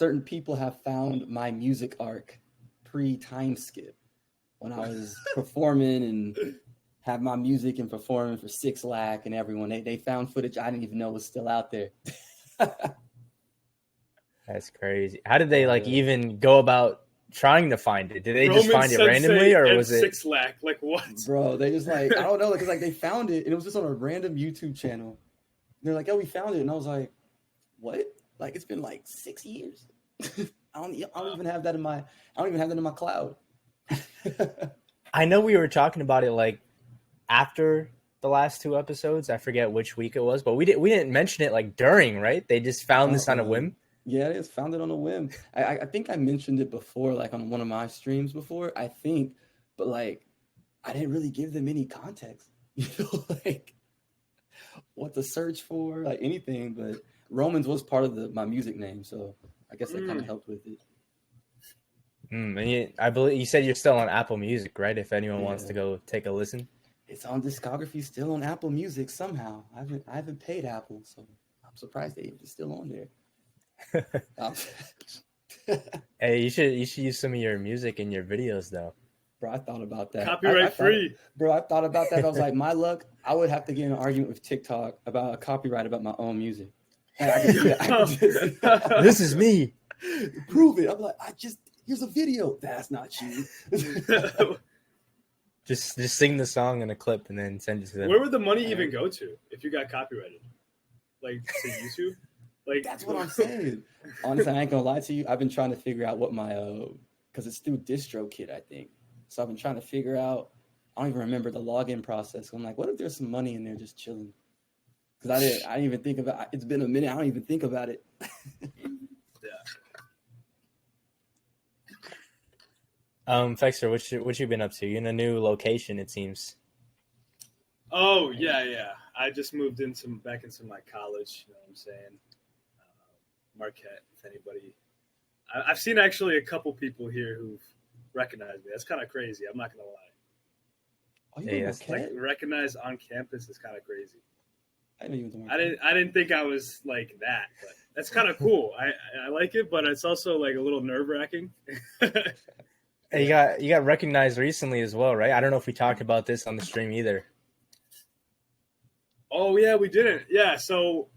certain people have found my music arc pre-time skip when I was performing and have my music and performing for 6 Lakh and everyone. They found footage I didn't even know was still out there. That's crazy. How did they even go about trying to find it? Did they just find it Sensei randomly, or was it 6 Lakh? Like what? Bro, they just like, I don't know, because like they found it and it was just on a random YouTube channel. And they're like, "Oh, we found it," and I was like, "What?" Like it's been like 6 years. I don't even have that in my cloud. I know we were talking about it like after the last 2 episodes. I forget which week it was, but we didn't mention it like during, right? They just found this on a whim. Yeah, they just found it on a whim. I think I mentioned it before, like on one of my streams before, I think, but like I didn't really give them any context, like what to search for, like anything. But Romans was part of my music name, so I guess that kind of helped with it. And I believe you said you're still on Apple Music, right? If anyone wants to go take a listen, it's on discography, still on Apple Music somehow. I haven't paid Apple, so I'm surprised it's still on there. Hey, you should use some of your music in your videos, though. Bro, I thought about that. Copyright free. Bro, I thought about that. I was like, my luck, I would have to get in an argument with TikTok about a copyright about my own music. And I can see This is me. Prove it. I'm like, here's a video. That's not you. Just sing the song in a clip and then send it to them. Where would the money even go to if you got copyrighted? Like to YouTube? Like that's what I'm saying. Honestly, I ain't gonna lie to you. I've been trying to figure out what my because it's through DistroKid, I think. So I've been trying to figure out. I don't even remember the login process. I'm like, what if there's some money in there just chilling? Because I didn't even think about it. It's been a minute. I don't even think about it. FEXR, what you been up to? You're in a new location, it seems. Oh yeah. I just moved back into my college. You know what I'm saying? Marquette. If anybody, I've seen actually a couple people here who've recognized me. That's kind of crazy. I'm not gonna lie. Oh, like recognized on campus is kind of crazy. I didn't think I was like that, but that's kind of cool. I like it, but it's also like a little nerve wracking. Hey, you got recognized recently as well, right? I don't know if we talked about this on the stream either. Oh yeah, we didn't. Yeah, so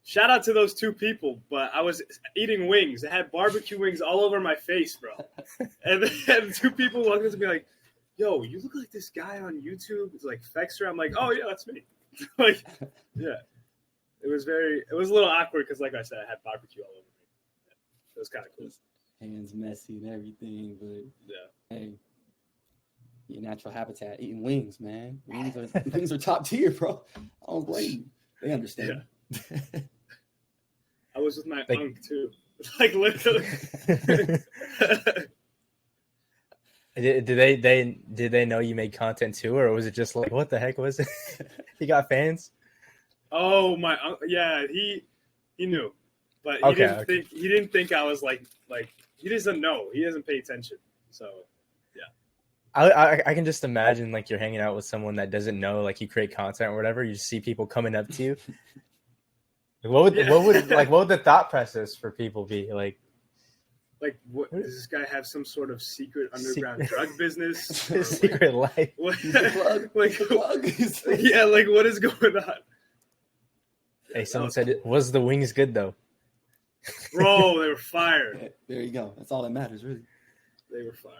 shout out to those 2 people. But I was eating wings. I had barbecue wings all over my face, bro. And then 2 people walked up to me like, "Yo, you look like this guy on YouTube." It's like FEXR. I'm like, "Oh yeah, that's me." Like, yeah. It was a little awkward because, like I said, I had barbecue all over me. It was kind of cool. Hands messy and everything, but yeah. Hey, your natural habitat, eating wings, man. Wings are top tier, bro. I don't blame you. They understand. Yeah. I was with my uncle too. Like literally. Did they know you made content too, or was it just like, what the heck was it? He got fans? Oh my, yeah, he knew, but he didn't think I was like he doesn't know, he doesn't pay attention, so yeah. I can just imagine like you're hanging out with someone that doesn't know like you create content or whatever. You just see people coming up to you. What would the thought process for people be like? Like, what does this guy have? Some sort of secret underground drug business? Secret life? Plug. Yeah, like what is going on? Hey, someone said, was the wings good though? Bro, they were fire. Yeah, there you go. That's all that matters, really. They were fire.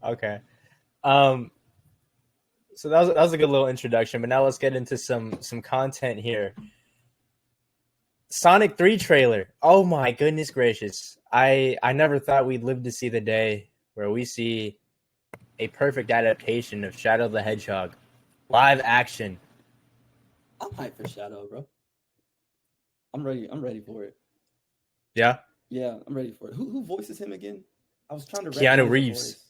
Okay. So that was a good little introduction, but now let's get into some content here. Sonic 3 trailer. Oh my goodness gracious. I never thought we'd live to see the day where we see a perfect adaptation of Shadow the Hedgehog. Live action. I'm hyped for Shadow, bro. I'm ready for it. Yeah? Yeah, I'm ready for it. Who voices him again? I was trying to Keanu Reeves.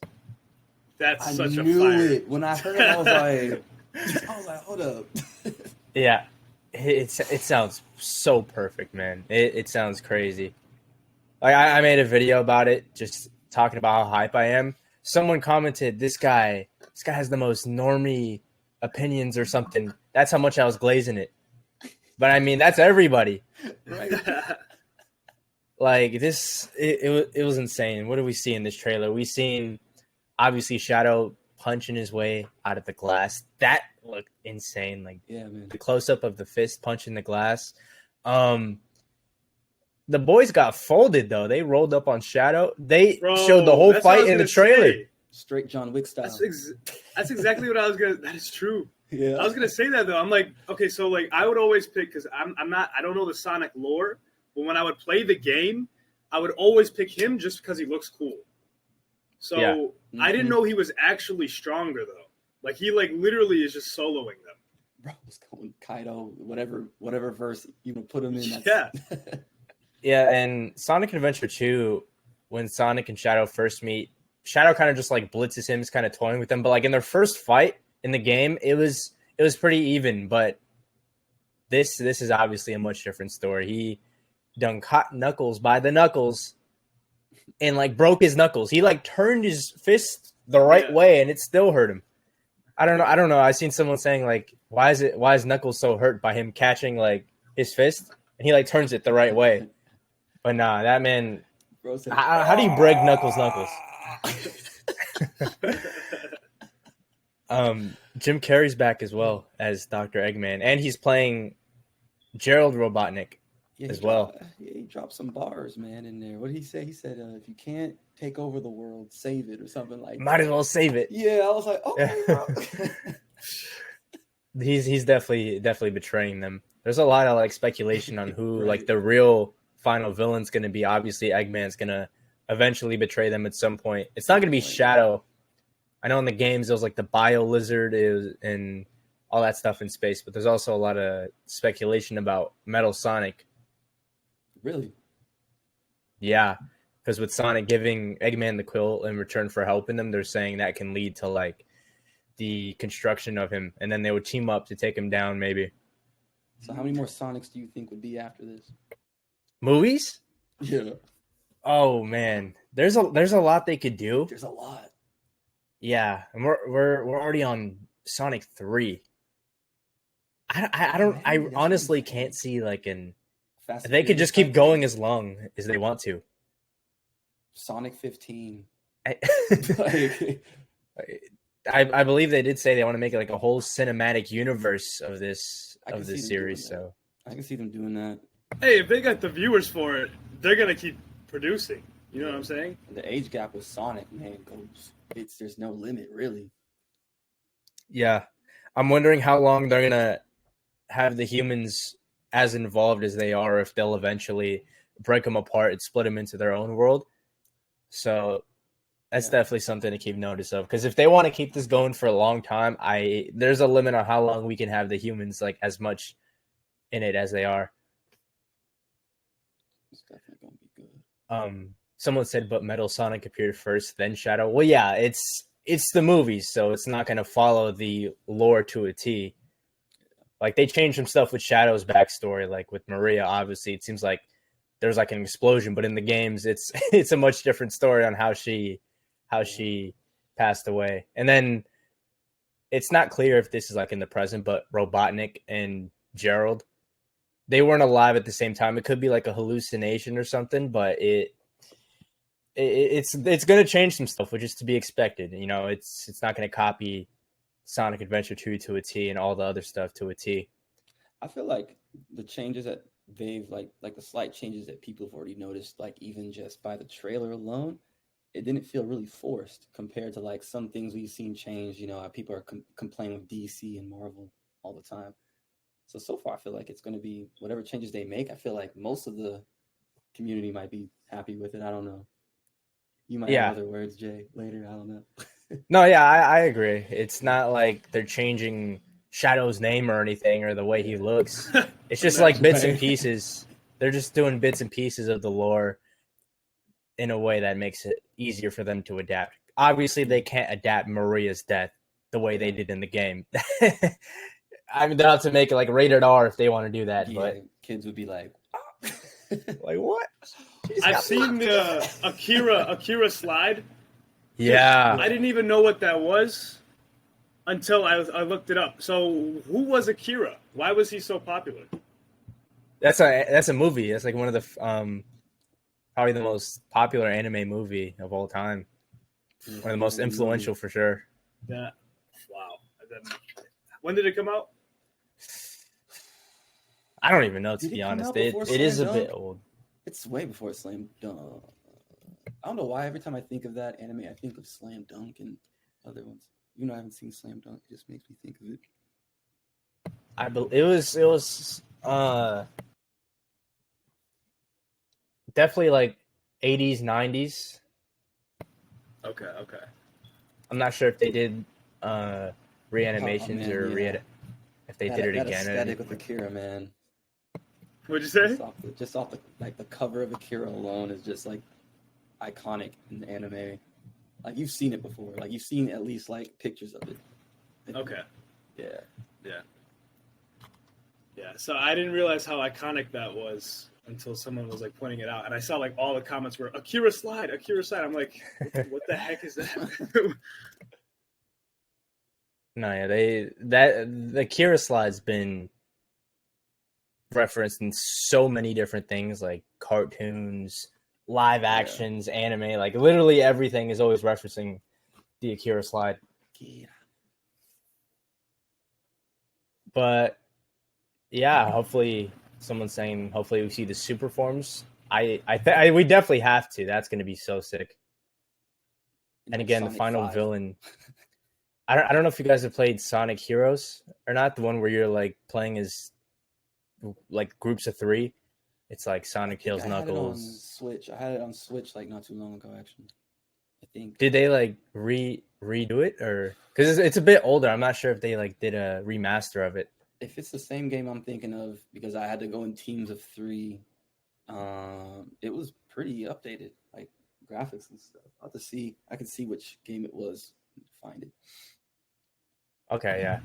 That's such a knew fire. It. When I heard it, I was like, hold up. Yeah. It sounds so perfect, man. It sounds crazy. Like I made a video about it, just talking about how hype I am. Someone commented, this guy has the most normie opinions or something. That's how much I was glazing it. But I mean, that's everybody. Right. Like this, it was insane. What do we see in this trailer? We seen obviously Shadow punching his way out of the glass. That looked insane. Like Yeah, man. the close up of the fist punching the glass. The boys got folded though. They rolled up on Shadow. They showed the whole fight in the trailer. Straight John Wick style. That's exactly what I was gonna. That is true. Yeah. I was gonna say that though. I'm like, okay, so like I would always pick because I'm not. I don't know the Sonic lore, but when I would play the game, I would always pick him just because he looks cool. So Yeah. I didn't know he was actually stronger though. Like he like literally is just soloing them. Bro, was going Kaido, whatever verse you would put him in. Yeah. Yeah, and Sonic Adventure 2, when Sonic and Shadow first meet, Shadow kind of just like blitzes him, is kind of toying with them. But like in their first fight in the game, it was pretty even. But this is obviously a much different story. He done caught Knuckles by the knuckles and like broke his knuckles. He like turned his fist the right way and it still hurt him. I don't know. I seen someone saying like, why is Knuckles so hurt by him catching like his fist and he like turns it the right way? But nah, that man. Bro said, how do you break Knuckles? Jim Carrey's back as well as Dr. Eggman, and he's playing Gerald Robotnik as well. He dropped some bars, man, in there. What did he say? He said, if you can't take over the world, save it, or something like that. Might as well save it. Yeah, I was like, okay, bro. He's definitely betraying them. There's a lot of like speculation on who like the real final villain's going to be. Obviously, Eggman's going to eventually betray them at some point. It's not going to be Shadow. I know in the games there was like the Bio Lizard and all that stuff in space, but there's also a lot of speculation about Metal Sonic. Really? Yeah, because with Sonic giving Eggman the quill in return for helping them, they're saying that can lead to like the construction of him, and then they would team up to take him down maybe. So how many more Sonics do you think would be after this? Movies? Yeah. Oh man, there's a lot they could do. There's a lot. Yeah, and we're already on Sonic 3. I honestly can't see like they could just keep going as long as they want to. Sonic 15. I believe they did say they want to make it like a whole cinematic universe of this series. So I can see them doing that. Hey, if they got the viewers for it, they're gonna keep producing. You know what I'm saying? The age gap with Sonic, man, there's no limit, really. Yeah, I'm wondering how long they're gonna have the humans as involved as they are, if they'll eventually break them apart and split them into their own world. So that's definitely something to keep notice of, because if they want to keep this going for a long time, there's a limit on how long we can have the humans like as much in it as they are. It's definitely gonna be good. Someone said, but Metal Sonic appeared first, then Shadow. Well, yeah, it's the movies, so it's not gonna follow the lore to a T. Like they changed some stuff with Shadow's backstory, like with Maria. Obviously, it seems like there's like an explosion, but in the games, it's a much different story on how she passed away. And then it's not clear if this is like in the present, but Robotnik and Gerald, they weren't alive at the same time. It could be like a hallucination or something, but it's going to change some stuff, which is to be expected. You know, it's not going to copy Sonic Adventure 2 to a T and all the other stuff to a T. I feel like the changes that they've like the slight changes that people have already noticed, like even just by the trailer alone, it didn't feel really forced compared to like some things we've seen change. You know, people are complaining with DC and Marvel all the time. So far, I feel like it's going to be whatever changes they make. I feel like most of the community might be happy with it. I don't know. You might have other words, Jay, later. I don't know. No, yeah, I agree. It's not like they're changing Shadow's name or anything or the way he looks. It's just like bits and pieces. They're just doing bits and pieces of the lore in a way that makes it easier for them to adapt. Obviously, they can't adapt Maria's death the way they did in the game. I mean, they'll have to make it like rated R if they want to do that. Yeah, but kids would be like, like what? I've seen the Akira slide. Yeah. I didn't even know what that was until I looked it up. So who was Akira? Why was he so popular? That's a movie. That's like one of the probably the most popular anime movie of all time. One of the most influential for sure. That wow. When did it come out? I don't even know, to Did be it come honest. out It before is a Slam bit Dunk? old. It's way before Slam Dunk. I don't know why every time I think of that anime, I think of Slam Dunk and other ones. You know, I haven't seen Slam Dunk. It just makes me think of it. It was definitely like 80s, 90s. Okay. I'm not sure if they did reanimations man, or yeah. if they did it That again. aesthetic with Akira, man. What'd you say? Just off the cover of Akira alone is just like iconic in the anime. Like you've seen it before. Like you've seen at least like pictures of it. Okay. Yeah. So I didn't realize how iconic that was until someone was like pointing it out, and I saw like all the comments were Akira slide. I'm like, what the heck is that? No, yeah, the Akira slide's been referenced in so many different things, like cartoons, live actions, anime. Like literally everything is always referencing the Akira slide. Yeah. But yeah, hopefully someone's saying hopefully we see the super forms. We definitely have to. That's going to be so sick. And again, Sonic the final 5. villain. I don't know if you guys have played Sonic Heroes or not. The one where you're like playing as like groups of 3. It's like Sonic, Tails, Knuckles. I had it on Switch like not too long ago, actually. I think. Did they like redo it, or because it's a bit older? I'm not sure if they like did a remaster of it. If it's the same game I'm thinking of, because I had to go in teams of 3, it was pretty updated, like graphics and stuff. I'll have to see. I can see which game it was. Find it. Okay, yeah.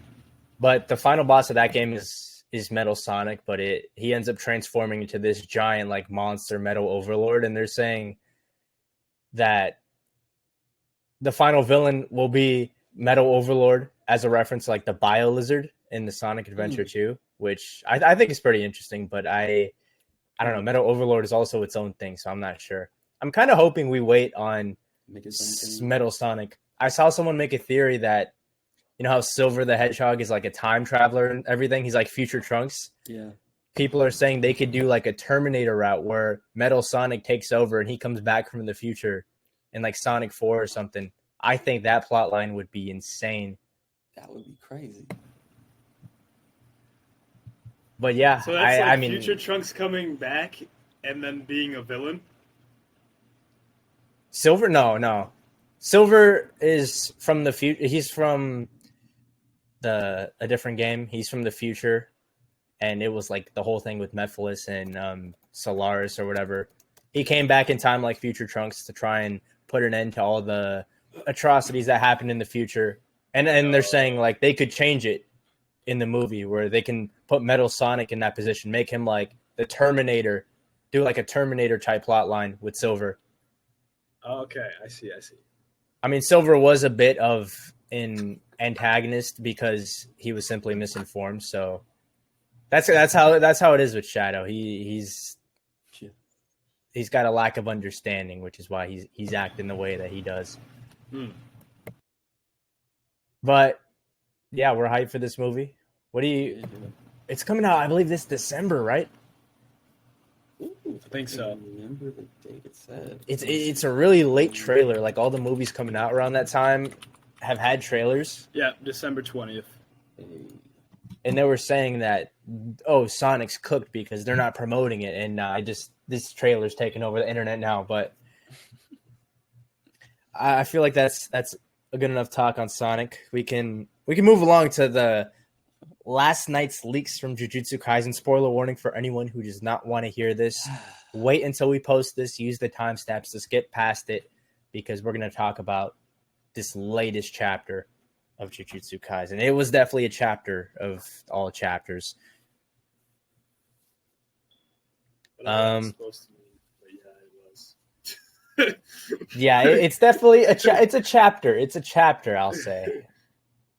But the final boss of that game is Metal Sonic, but he ends up transforming into this giant like monster Metal Overlord, and they're saying that the final villain will be Metal Overlord as a reference to like the Bio Lizard in the Sonic Adventure 2, which I think is pretty interesting, but I don't know. Metal Overlord is also its own thing, so I'm not sure. I'm kind of hoping we wait on Metal Sonic. I saw someone make a theory that, you know how Silver the Hedgehog is like a time traveler and everything? He's like future Trunks. Yeah. People are saying they could do like a Terminator route where Metal Sonic takes over and he comes back from the future in like Sonic 4 or something. I think that plot line would be insane. That would be crazy. But yeah, so that's I mean, future Trunks coming back and then being a villain? Silver? No. Silver is from the future. He's from a different game. He's from the future, and it was like the whole thing with Mephiles and Solaris or whatever. He came back in time like future Trunks to try and put an end to all the atrocities that happened in the future. And they're saying like they could change it in the movie where they can put Metal Sonic in that position, make him like the Terminator, do like a Terminator type plot line with Silver. Okay, I see. I mean, Silver was a bit of an antagonist because he was simply misinformed. So that's how it is with Shadow. He's got a lack of understanding, which is why he's acting the way that he does. But yeah, we're hyped for this movie. It's coming out, I believe, this December, right? Ooh, I think so. Remember the date it said. It's a really late trailer. Like all the movies coming out around that time have had trailers. Yeah, December 20th. And they were saying that, Sonic's cooked because they're not promoting it, and this trailer's taking over the internet now. But I feel like that's a good enough talk on Sonic. We can move along to the last night's leaks from Jujutsu Kaisen. Spoiler warning for anyone who does not want to hear this. Wait until we post this. Use the timestamps to skip past it because we're going to talk about this latest chapter of Jujutsu Kaisen. It was definitely a chapter of all chapters. Supposed to mean, but yeah, it was. Yeah, it's definitely it's a chapter. It's a chapter, I'll say.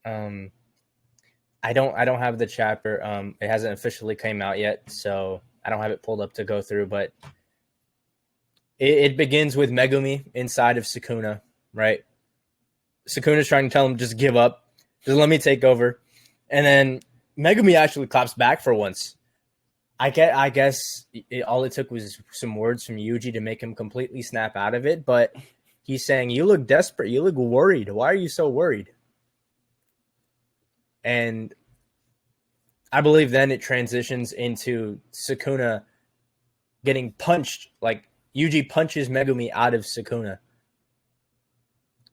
I don't have the chapter. It hasn't officially came out yet, so I don't have it pulled up to go through. But it begins with Megumi inside of Sukuna, right? Sukuna's trying to tell him just give up, just let me take over, and then Megumi actually claps back for once. I guess all it took was some words from Yuji to make him completely snap out of it, but he's saying, "You look desperate. You look worried. Why are you so worried?" And I believe then it transitions into Sukuna getting punched. Like Yuji punches Megumi out of Sukuna.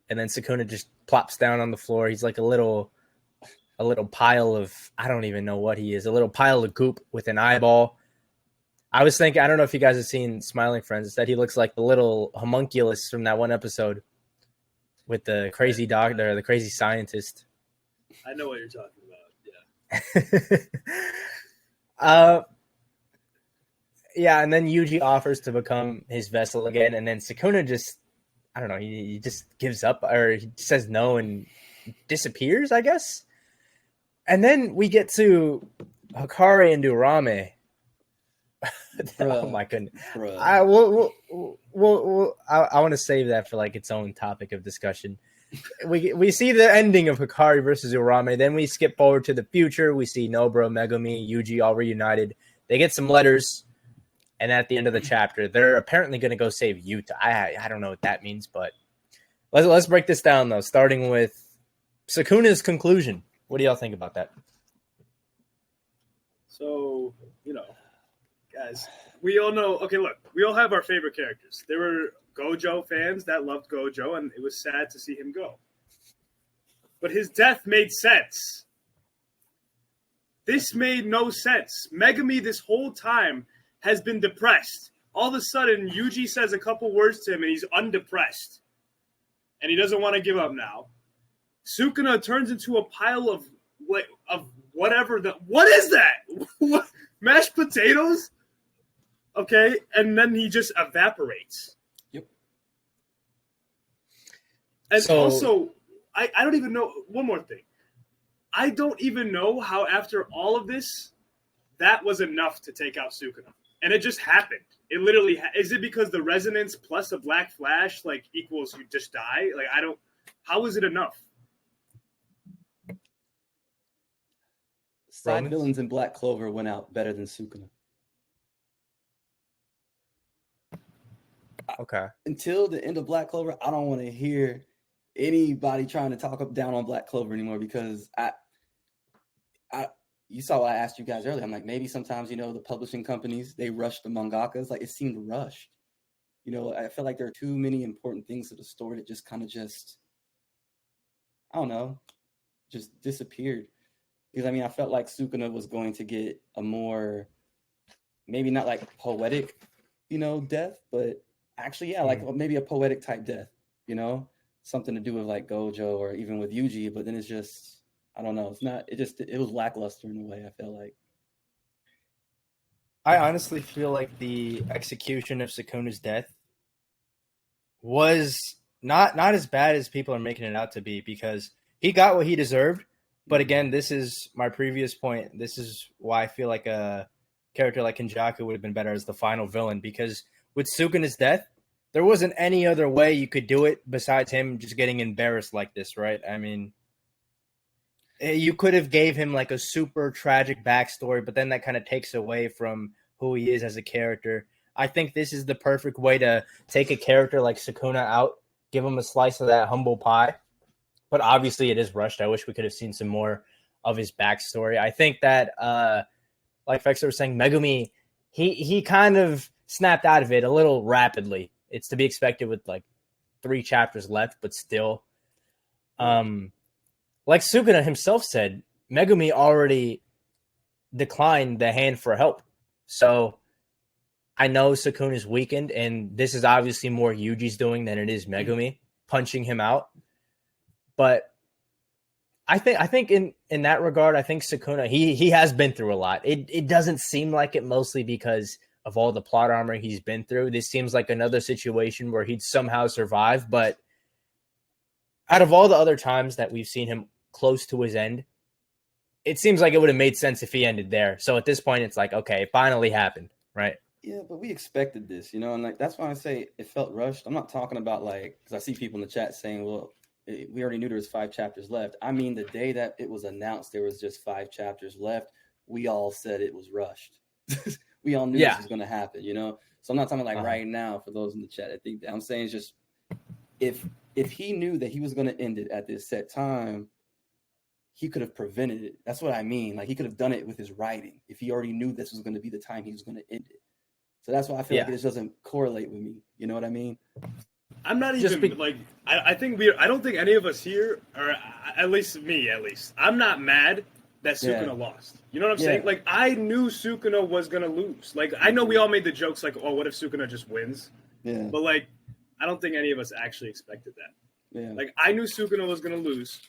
And then Sukuna just plops down on the floor. He's like a little pile of, I don't even know what he is, a little pile of goop with an eyeball. I was thinking, I don't know if you guys have seen Smiling Friends, that he looks like the little homunculus from that one episode with the crazy doctor, the crazy scientist. I know what you're talking about. Yeah. Yeah, and then Yuji offers to become his vessel again, and then Sukuna just, I don't know, he just gives up, or he says no and disappears, I guess. And then we get to Hakari and Uraume. Oh my goodness! I want to save that for like its own topic of discussion. We see the ending of Hakari versus Uraume. Then we skip forward to the future. We see Nobara, Megumi, Yuji all reunited. They get some letters, and at the end of the chapter, they're apparently going to go save Yuta. I don't know what that means, but let's break this down though. Starting with Sukuna's conclusion. What do y'all think about that? So, guys, we all know. Okay, look, we all have our favorite characters. There were Gojo fans that loved Gojo, and it was sad to see him go. But his death made sense. This made no sense. Megumi, this whole time, has been depressed. All of a sudden, Yuji says a couple words to him, and he's undepressed. And he doesn't want to give up now. Sukuna turns into a pile of whatever. What is that? What? Mashed potatoes? Okay, and then he just evaporates. Yep. And also, I don't even know. One more thing. I don't even know how after all of this, that was enough to take out Sukuna. And it just happened. It literally, is it because the resonance plus a black flash equals you just die? How is it enough? Side villains in Black Clover went out better than Sukuna. Okay. Until the end of Black Clover, I don't want to hear anybody trying to talk up down on Black Clover anymore, because you saw what I asked you guys earlier. I'm like, maybe sometimes, the publishing companies, they rush the mangakas. Like, it seemed rushed. I feel like there are too many important things to the story that just kind of I don't know, just disappeared. Because, I felt like Sukuna was going to get a more, maybe not like poetic, death, but actually, yeah, like maybe a poetic type death, something to do with like Gojo or even with Yuji, but then it's just, I don't know. It's not, it was lackluster in a way, I feel like. I honestly feel like the execution of Sukuna's death was not as bad as people are making it out to be, because he got what he deserved. But again, this is my previous point. This is why I feel like a character like Kenjaku would have been better as the final villain, because with Sukuna's death, there wasn't any other way you could do it besides him just getting embarrassed like this, right? You could have gave him like a super tragic backstory, but then that kind of takes away from who he is as a character. I think this is the perfect way to take a character like Sukuna out, give him a slice of that humble pie. But obviously it is rushed. I wish we could have seen some more of his backstory. I think that, like FEXR was saying, Megumi, he kind of snapped out of it a little rapidly. It's to be expected with like 3 chapters left, but still. Like Sukuna himself said, Megumi already declined the hand for help. So I know Sukuna's weakened, and this is obviously more Yuji's doing than it is Megumi punching him out. But I think in that regard, I think Sukuna, he has been through a lot. It doesn't seem like it, mostly because of all the plot armor he's been through. This seems like another situation where he'd somehow survive. But out of all the other times that we've seen him close to his end, it seems like it would have made sense if he ended there. So at this point, it's like, okay, it finally happened, right? Yeah, but we expected this, and like that's why I say it felt rushed. I'm not talking about like because I see people in the chat saying, "Well, we already knew there was 5 chapters left." I mean, the day that it was announced there was just 5 chapters left, we all said it was rushed. We all knew this was going to happen, So I'm not talking like right now for those in the chat. I think I'm saying is just if he knew that he was going to end it at this set time, he could have prevented it. That's what I mean. Like he could have done it with his writing if he already knew this was going to be the time he was going to end it. So that's why I feel like this doesn't correlate with me. You know what I mean? I'm not even like I don't think any of us here, or at least me, I'm not mad that Sukuna lost. You know what I'm saying? Like I knew Sukuna was gonna lose. Like I know we all made the jokes like, oh, what if Sukuna just wins? Yeah. But like I don't think any of us actually expected that. Yeah. Like I knew Sukuna was gonna lose,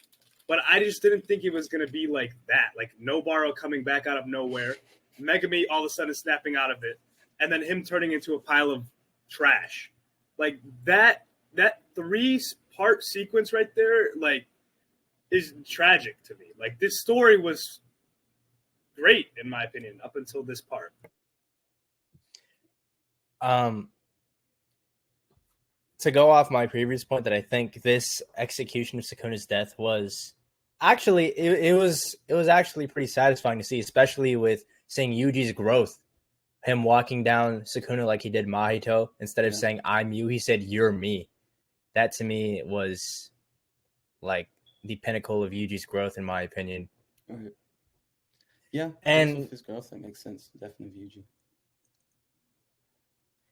but I just didn't think it was gonna be like that. Like Nobaro coming back out of nowhere, Megami all of a sudden snapping out of it, and then him turning into a pile of trash. Like that 3-part sequence right there, like, is tragic to me. Like this story was great in my opinion up until this part. To go off my previous point that I think this execution of Sukuna's death was actually it was actually pretty satisfying to see, especially with seeing Yuji's growth. Him walking down Sukuna like he did Mahito. Instead of saying, I'm you, he said, you're me. That to me was like the pinnacle of Yuji's growth, in my opinion. Right. Yeah. And his growth, that makes sense. Definitely Yuji.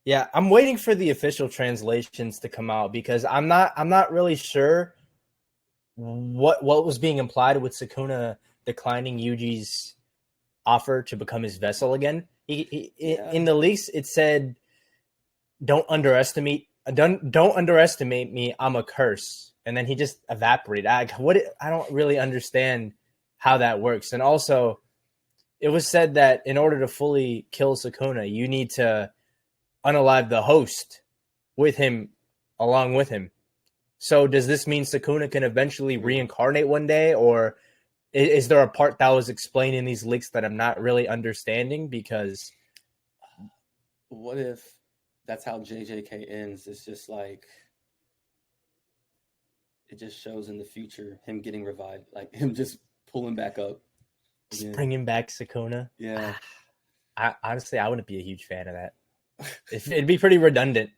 Yeah, I'm waiting for the official translations to come out because I'm not really sure what was being implied with Sukuna declining Yuji's offer to become his vessel again. In the leaks, it said, "Don't underestimate me. I'm a curse." And then he just evaporated. I don't really understand how that works. And also, it was said that in order to fully kill Sukuna, you need to unalive the host with him, along with him. So does this mean Sukuna can eventually reincarnate one day, or is there a part that was explained in these leaks that I'm not really understanding? Because what if that's how JJK ends? It's just like it just shows in the future him getting revived, like him just pulling back up, just bringing back Sukuna. Yeah, honestly, I wouldn't be a huge fan of that. It'd be pretty redundant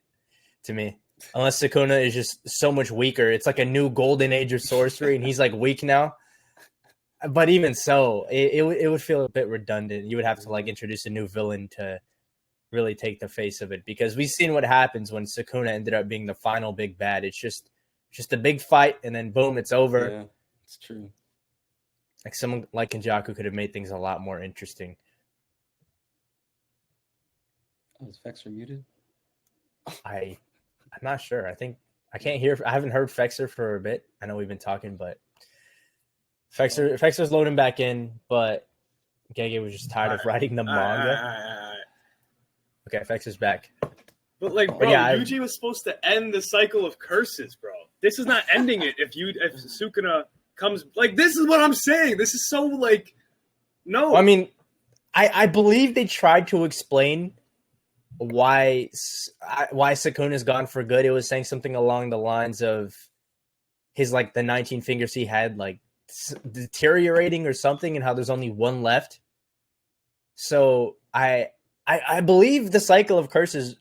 to me, unless Sukuna is just so much weaker. It's like a new golden age of sorcery, and he's like weak now. But even so, it would feel a bit redundant. You would have to like introduce a new villain to really take the face of it, because we've seen what happens when Sukuna ended up being the final big bad. It's just a big fight, and then boom, it's over. Yeah, it's true. Like someone like Kenjaku could have made things a lot more interesting. Oh, is FEXR muted? I'm not sure. I can't hear. I haven't heard FEXR for a bit. I know we've been talking, but FEXR's loading back in, but Gege was just tired of writing the manga. Okay, FEXR's back. But like, bro, Yuji was supposed to end the cycle of curses, bro. This is not ending it if Sukuna comes. Like, this is what I'm saying. This is so like, no. Well, I mean, I believe they tried to explain why Sukuna's gone for good. It was saying something along the lines of his like the 19 fingers he had like deteriorating or something, and how there's only one left. So I believe the cycle of curses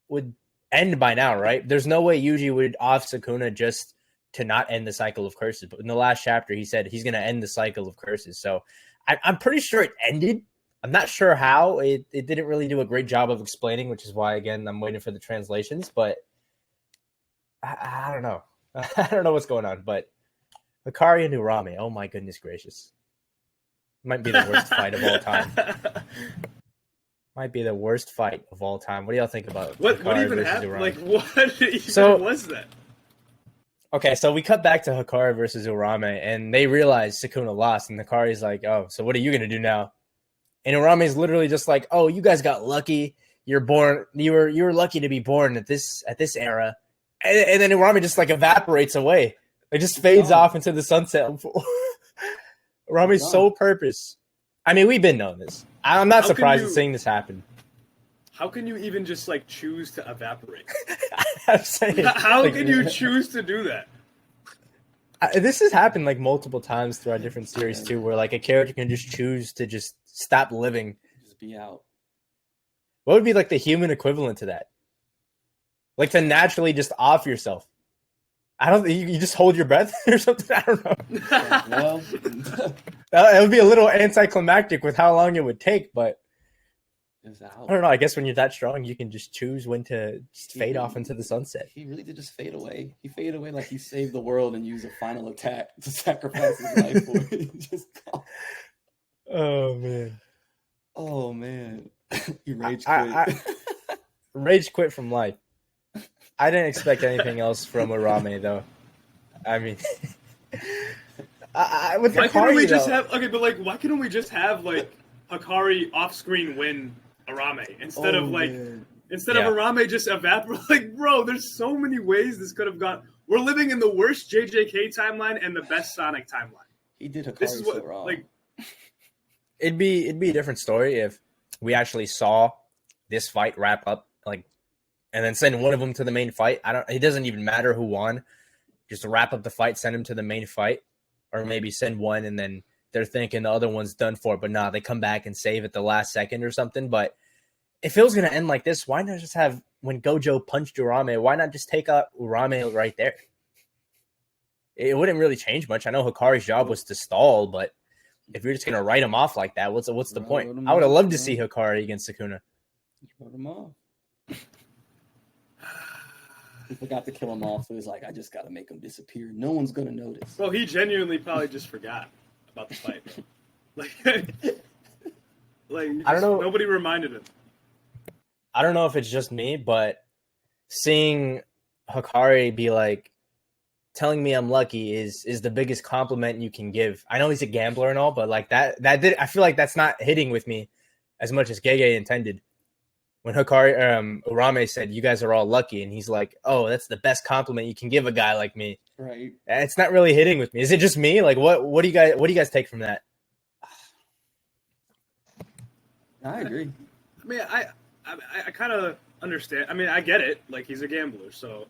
would end by now, right? There's no way Yuji would off Sukuna just to not end the cycle of curses. But in the last chapter, he said he's going to end the cycle of curses. So I'm pretty sure it ended. I'm not sure how. It didn't really do a great job of explaining, which is why, again, I'm waiting for the translations. But I don't know. I don't know what's going on. But Hakari and Uraume, oh my goodness gracious. Might be the worst fight of all time. Might be the worst fight of all time. What do y'all think about it? What even happened? Like, what even was that? Okay, so we cut back to Hakari versus Uraume, and they realize Sukuna lost, and Hakari's like, oh, so what are you going to do now? And Uraume's literally just like, oh, you guys got lucky. You were lucky to be born at this era. And then Uraume just like evaporates away. It just fades off into the sunset. Uraume's sole purpose. I mean, we've been knowing this. I'm not surprised at seeing this happen. How can you even just like choose to evaporate? I'm saying, How like, can you choose to do that? This has happened like multiple times throughout different series too, where like a character can just choose to just stop living. Just be out. What would be like the human equivalent to that? Like to naturally just off yourself. I don't. You just hold your breath or something. I don't know. Well, It would be a little anticlimactic with how long it would take, but it's out. I don't know. I guess when you're that strong, you can just choose when to just fade off into the sunset. He really did just fade away. He faded away like he saved the world and used a final attack to sacrifice his life for it. He just gone. Oh man. Oh man. He rage quit. Rage quit from life. I didn't expect anything else from Uraume though. I mean, with Why Hakari, couldn't we just though, have why couldn't we just have like Hakari off screen win Uraume instead of like man. instead of Uraume just evaporate? Like, bro, there's so many ways this could have gone. We're living in the worst JJK timeline and the best Sonic timeline. He did Hakari This is what so wrong. like it'd be a different story if we actually saw this fight wrap up, like, and then send one of them to the main fight. It doesn't even matter who won. Just wrap up the fight, send him to the main fight, or maybe send one and then they're thinking the other one's done for, but nah, they come back and save at the last second or something. But if it was going to end like this, why not just have, when Gojo punched Uraume, why not just take out Uraume right there? It wouldn't really change much. I know Hakari's job was to stall, but if you're just going to write him off like that, what's the point? I would have loved to see Hakari against Sukuna. Wrote him off. He forgot to kill him off, so he's like, I just got to make him disappear. No one's going to notice. Well, he genuinely probably just forgot about the fight, bro. Like I don't know. Nobody reminded him. I don't know if it's just me, but seeing Hakari be like, telling me I'm lucky is the biggest compliment you can give. I know he's a gambler and all, but like that did, I feel like that's not hitting with me as much as Gege intended. When Uraume said, you guys are all lucky, and he's like, oh, that's the best compliment you can give a guy like me. Right. It's not really hitting with me. Is it just me? Like, what do you guys take from that? I agree. I mean, I kind of understand. I mean, I get it. Like, he's a gambler, so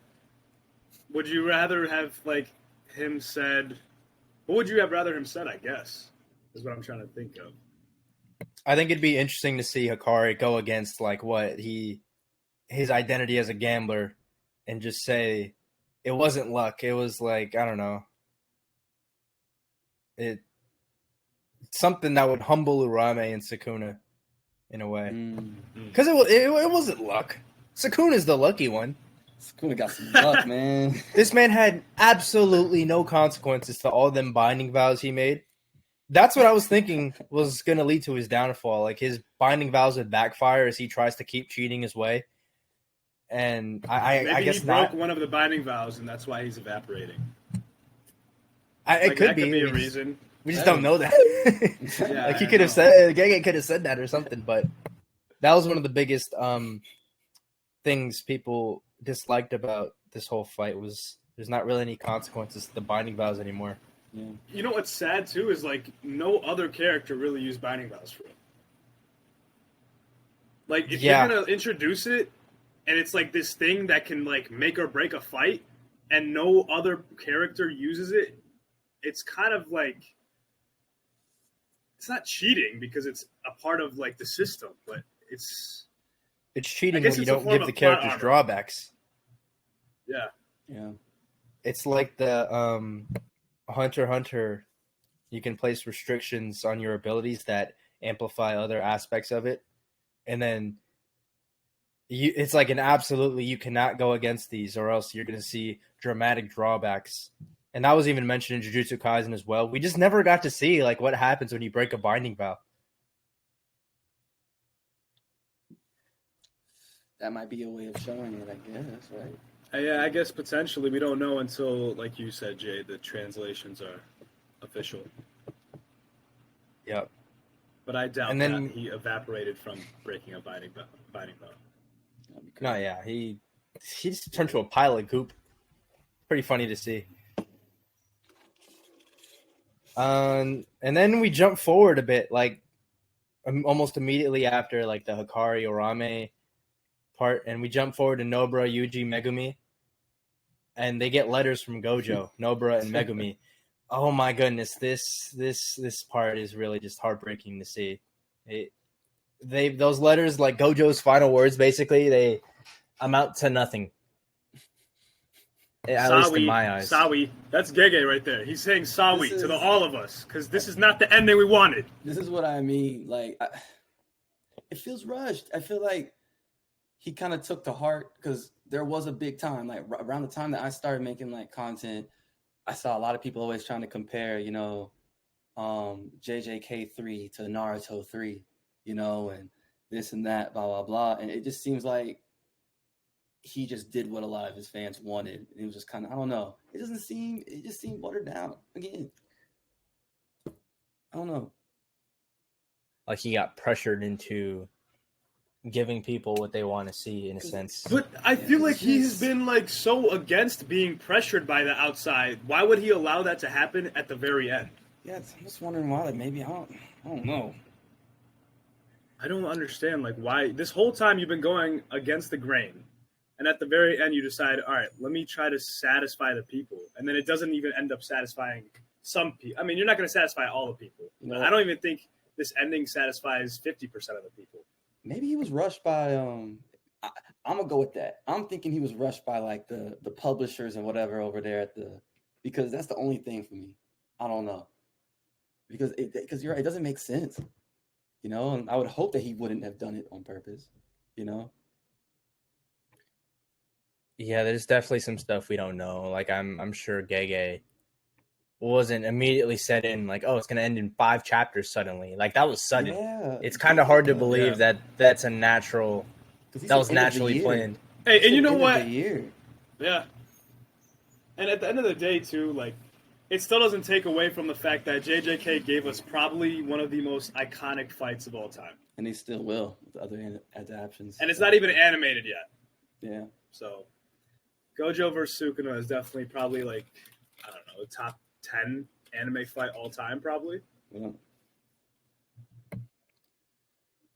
would you rather have like him said? What would you have rather him said? I guess is what I'm trying to think of. I think it'd be interesting to see Hakari go against like his identity as a gambler and just say it wasn't luck. It was like, I don't know. It's something that would humble Uraume and Sukuna in a way. Because it wasn't luck. Sukuna's the lucky one. Sukuna got some luck, man. This man had absolutely no consequences to all them binding vows he made. That's what I was thinking was going to lead to his downfall. Like his binding vows would backfire as he tries to keep cheating his way. And I guess he not. broke one of the binding vows, and that's why he's evaporating. It could be a reason. We just don't know that. Yeah, like he could have said, Gege could have said that or something. But that was one of the biggest things people disliked about this whole fight was there's not really any consequences to the binding vows anymore. Yeah. You know what's sad too is like no other character really used binding vows for it. Like if you're gonna introduce it, and it's like this thing that can like make or break a fight, and no other character uses it, it's kind of like it's not cheating because it's a part of like the system, but it's cheating when you don't give the characters drawbacks. Yeah. Yeah. It's like the Hunter x Hunter, you can place restrictions on your abilities that amplify other aspects of it. And then it's like an absolutely you cannot go against these or else you're going to see dramatic drawbacks. And that was even mentioned in Jujutsu Kaisen as well. We just never got to see like what happens when you break a binding vow. That might be a way of showing it, I guess, right? Yeah, I guess potentially we don't know until, like you said, Jay, the translations are official. Yep. But I doubt that he evaporated from breaking a binding vow. No, yeah, he just turned to a pile of goop. Pretty funny to see. And then we jump forward a bit, like almost immediately after like the Hakari Uraume part, and we jump forward to Nobara, Yuji, Megumi, and they get letters from Gojo, Nobara, and Megumi. Oh my goodness, this part is really just heartbreaking to see. Those letters, like Gojo's final words, basically they amount to nothing. At least in my eyes. Sawi. That's Gege right there. He's saying Sawi to all of us because this is not the ending we wanted. This is what I mean. Like, it feels rushed. I feel like he kind of took to heart because there was a big time. Like, around the time that I started making, like, content, I saw a lot of people always trying to compare, you know, JJK 3 to Naruto 3, you know, and this and that, blah, blah, blah. And it just seems like he just did what a lot of his fans wanted. It was just kind of, I don't know. It just seemed watered down again. I don't know. Like he got pressured into giving people what they want to see in a sense. But I feel like he's been like so against being pressured by the outside. Why would he allow that to happen at the very end? Yeah, I'm just wondering why. Like maybe I don't know. I don't understand like why this whole time you've been going against the grain. And at the very end, you decide, all right, let me try to satisfy the people. And then it doesn't even end up satisfying some people. I mean, you're not going to satisfy all the people. No. I don't even think this ending satisfies 50% of the people. Maybe he was rushed by, I'm going to go with that. I'm thinking he was rushed by, like, the publishers and whatever over there because that's the only thing for me. I don't know. Because you're right, it doesn't make sense. You know, and I would hope that he wouldn't have done it on purpose, you know? Yeah, there's definitely some stuff we don't know. Like I'm sure Gege wasn't immediately set in like, oh, it's gonna end in 5 chapters suddenly. Like that was sudden. Yeah, it's kind of hard to believe that that's a natural. That was naturally planned. Hey, and you know what? Yeah. And at the end of the day, too, like it still doesn't take away from the fact that JJK gave us probably one of the most iconic fights of all time. And they still will with other adaptations. And it's not even animated yet. Yeah. So Gojo versus Sukuna is definitely probably like, I don't know, the top 10 anime fight all time, probably.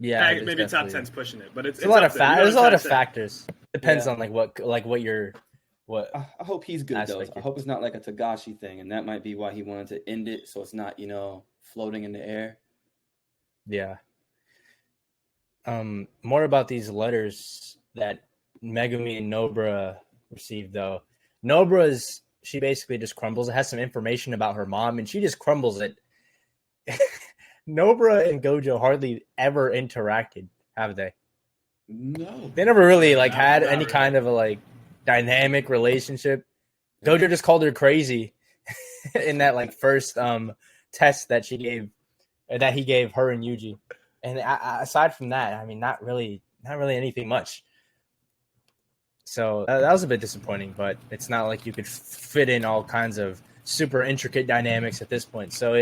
Yeah, maybe top 10's pushing it, but it's a lot of there's a lot of say. Factors. Depends on what I hope he's good though. aspect I hope it's not like a Tagashi thing, and that might be why he wanted to end it, so it's not, you know, floating in the air. Yeah. More about these letters that Megumi and Nobara received though. She basically just crumbles. It has some information about her mom, and she just crumbles it. Nobara and Gojo hardly ever interacted, have they? No. They never really had any kind of a like dynamic relationship. Gojo just called her crazy in that like first test that he gave her and Yuji. And aside from that, I mean, not really anything much. So that was a bit disappointing, but it's not like you could fit in all kinds of super intricate dynamics at this point. So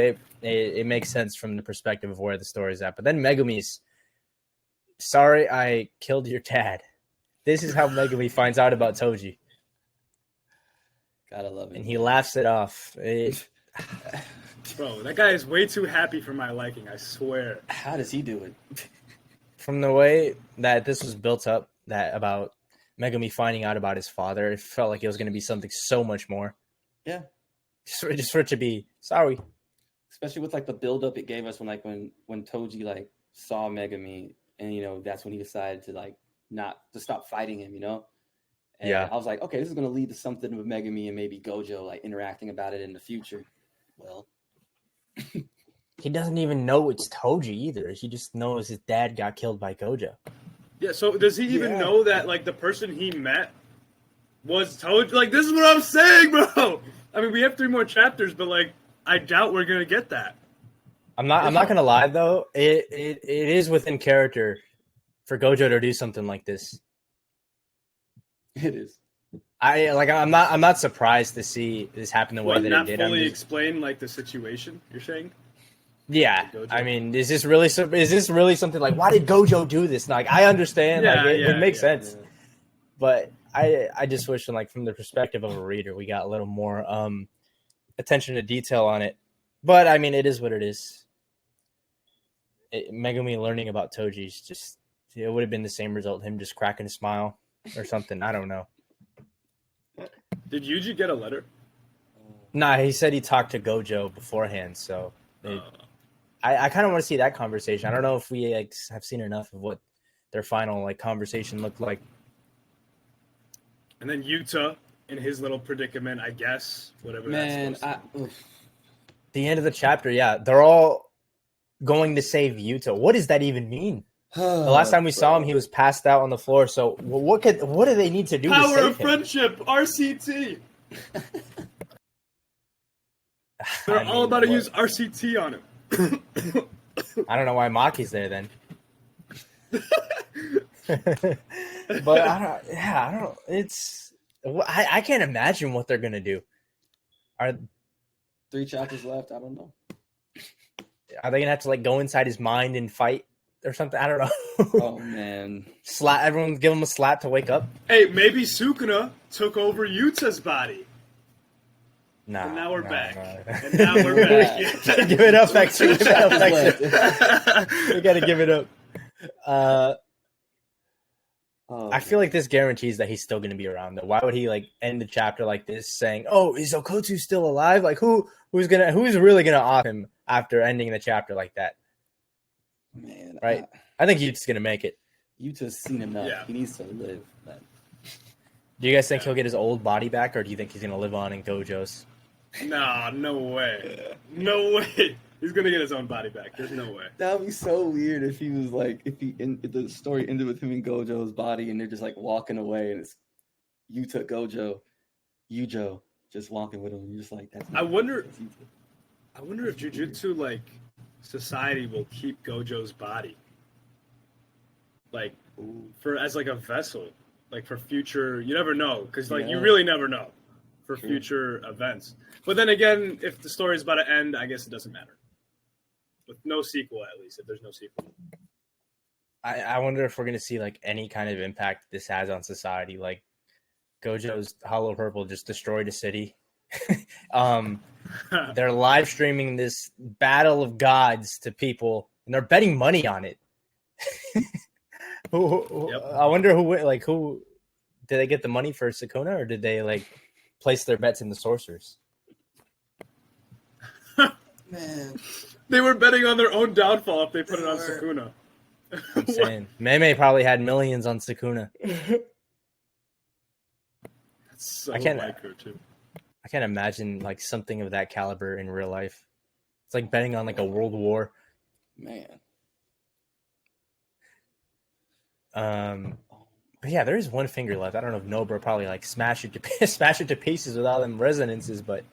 it makes sense from the perspective of where the story's at. But then Megumi's, sorry, I killed your dad. This is how Megumi finds out about Toji. Gotta love it. And he laughs it off. Bro, that guy is way too happy for my liking, I swear. How does he do it? From the way that this was built up, that about Megumi finding out about his father, it felt like it was going to be something so much more. Yeah. Just for it to be sorry. Especially with like the buildup it gave us when Toji like saw Megumi, and you know that's when he decided to like not to stop fighting him, you know. And yeah, I was like, okay, this is going to lead to something with Megumi and maybe Gojo like interacting about it in the future. Well, he doesn't even know it's Toji either. He just knows his dad got killed by Gojo. Yeah, so does he even know that like the person he met was Toji? Like, this is what I'm saying, bro. I mean, we have 3 more chapters, but like, I doubt we're gonna get that. I'm not gonna lie though. It is within character for Gojo to do something like this. It is. I'm not surprised to see this happen the way that it did. Not fully explain like the situation. You're saying? Yeah, I mean, is this really something like, why did Gojo do this? Like, I understand, it makes sense, but I just wish, like, from the perspective of a reader, we got a little more attention to detail on it. But I mean, it is what it is. Megumi learning about Toji is just it would have been the same result. Him just cracking a smile or something. I don't know. Did Yuji get a letter? Nah, he said he talked to Gojo beforehand, so I kind of want to see that conversation. I don't know if we like have seen enough of what their final like conversation looked like. And then Yuta in his little predicament, I guess. Whatever. Man, The end of the chapter, yeah, they're all going to save Yuta. What does that even mean? The last time we saw him, he was passed out on the floor. So what do they need to do? Power to save of him? friendship, RCT. They're all about to use RCT on him. I don't know why Maki's there then. But I don't know. It's I can't imagine what they're gonna do. Are 3 chapters left. I don't know. they gonna have to like go inside his mind and fight or something? I don't know. Oh man, Slap everyone, give him a slap to wake up. Hey, maybe Sukuna took over Yuta's body. Nah, And now we're nah, back. nah. And now we're back. Yeah. Give it up, FEXR. Give it up, Chapters FEXR. We gotta give it up. oh, I feel like this guarantees that he's still going to be around. Though, why would he like end the chapter like this, saying, "Oh, is Okotsu still alive?" Like, who's really gonna off him after ending the chapter like that? man, Right? I think he's gonna make it. Yuta's seen enough. Yeah. He needs to live. Man. Do you guys think he'll get his old body back, or do you think he's gonna live on in Gojo's? Nah, no way. No way. He's gonna get his own body back. There's no way. That would be so weird if he was like, if the story ended with him in Gojo's body and they're just like walking away and it's Yuta, Gojo, Yujo just walking with him. And you're just like, that's. I wonder that's Yuta. I wonder if Jujutsu like society will keep Gojo's body, like for as like a vessel, like for future. You never know, because like you Yeah. really never know for True. future events. But then again, if the story's about to end, I guess it doesn't matter. With no sequel, at least if there's no sequel. I wonder if we're gonna see like any kind of impact this has on society. Like Gojo's Hollow Purple just destroyed a city. They're live streaming this battle of gods to people, and they're betting money on it. Yep. I wonder who did they get the money for Sukuna, or did they like place their bets in the sorcerers? Man, They were betting on their own downfall if they put it on They were. Sukuna. I'm saying Meme probably had millions on Sukuna. That's so I can't- like her too. I can't imagine like something of that caliber in real life. It's like betting on like a world war. man. But yeah, there is one finger left. I don't know if Nobra probably like smash it to pieces with all them resonances. But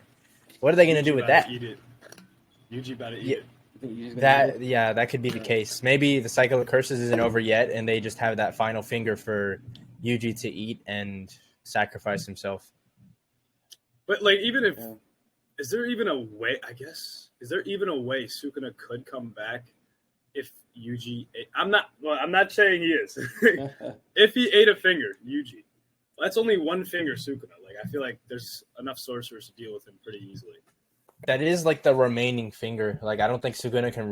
what are they gonna do with that? Eat it. Yuji about to eat Yeah. it. That could be the case. Maybe the cycle of curses isn't over yet, and they just have that final finger for Yuji to eat and sacrifice himself. But like, even if Yeah. is there even a way? I guess is there even a way Sukuna could come back if Yuji? I'm not saying he is. If he ate a finger, Yuji, that's only one finger Sukuna. Like I feel like there's enough sorcerers to deal with him pretty easily. That is like the remaining finger. Like I don't think Sukuna can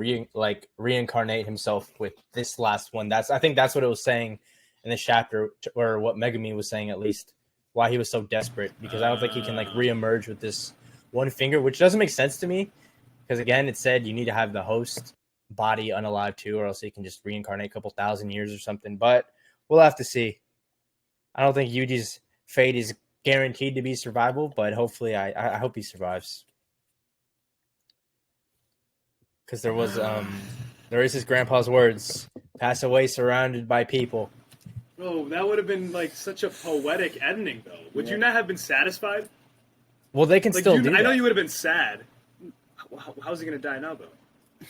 reincarnate himself with this last one. I think that's what it was saying in this chapter, or what Megami was saying at least. Why he was so desperate, because I don't think he can like reemerge with this one finger, which doesn't make sense to me. Because again, it said you need to have the host body unalive too, or else he can just reincarnate a couple thousand years or something. But we'll have to see. I don't think Yuji's fate is guaranteed to be survival, but hopefully, I hope he survives. Because there is his grandpa's words: "Pass away surrounded by people." Oh, that would have been like such a poetic ending, though. Would you not have been satisfied? Well, they can Like still do I know that. you would have been sad. How's he gonna die now, though?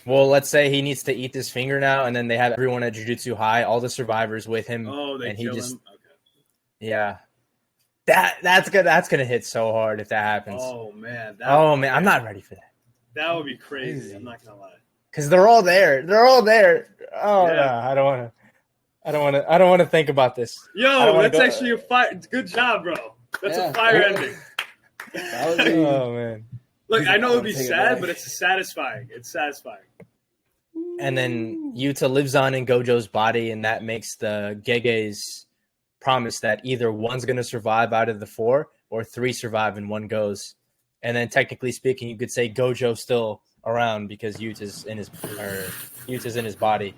Well, let's say he needs to eat this finger now, and then they have everyone at Jujutsu High, all the survivors with him. Oh, they and he kill just, him. Okay. yeah, that's gonna hit so hard if that happens. Oh man. I'm not ready for that That would be crazy. I'm not gonna lie. because they're all there. Oh, Yeah. no, I don't want to think about this. I don't Yo, wanna that's go- actually a fire. Good job, bro. That's Yeah. a fire ending. That would be, Oh man, Look, I know it would be Take it sad, back. but it's satisfying. It's satisfying. And then Yuta lives on in Gojo's body, and that makes the Gege's promise that either one's going to survive out of the 4 or 3 survive and 1 goes. And then technically speaking, you could say Gojo's still around because Yuta's in his body.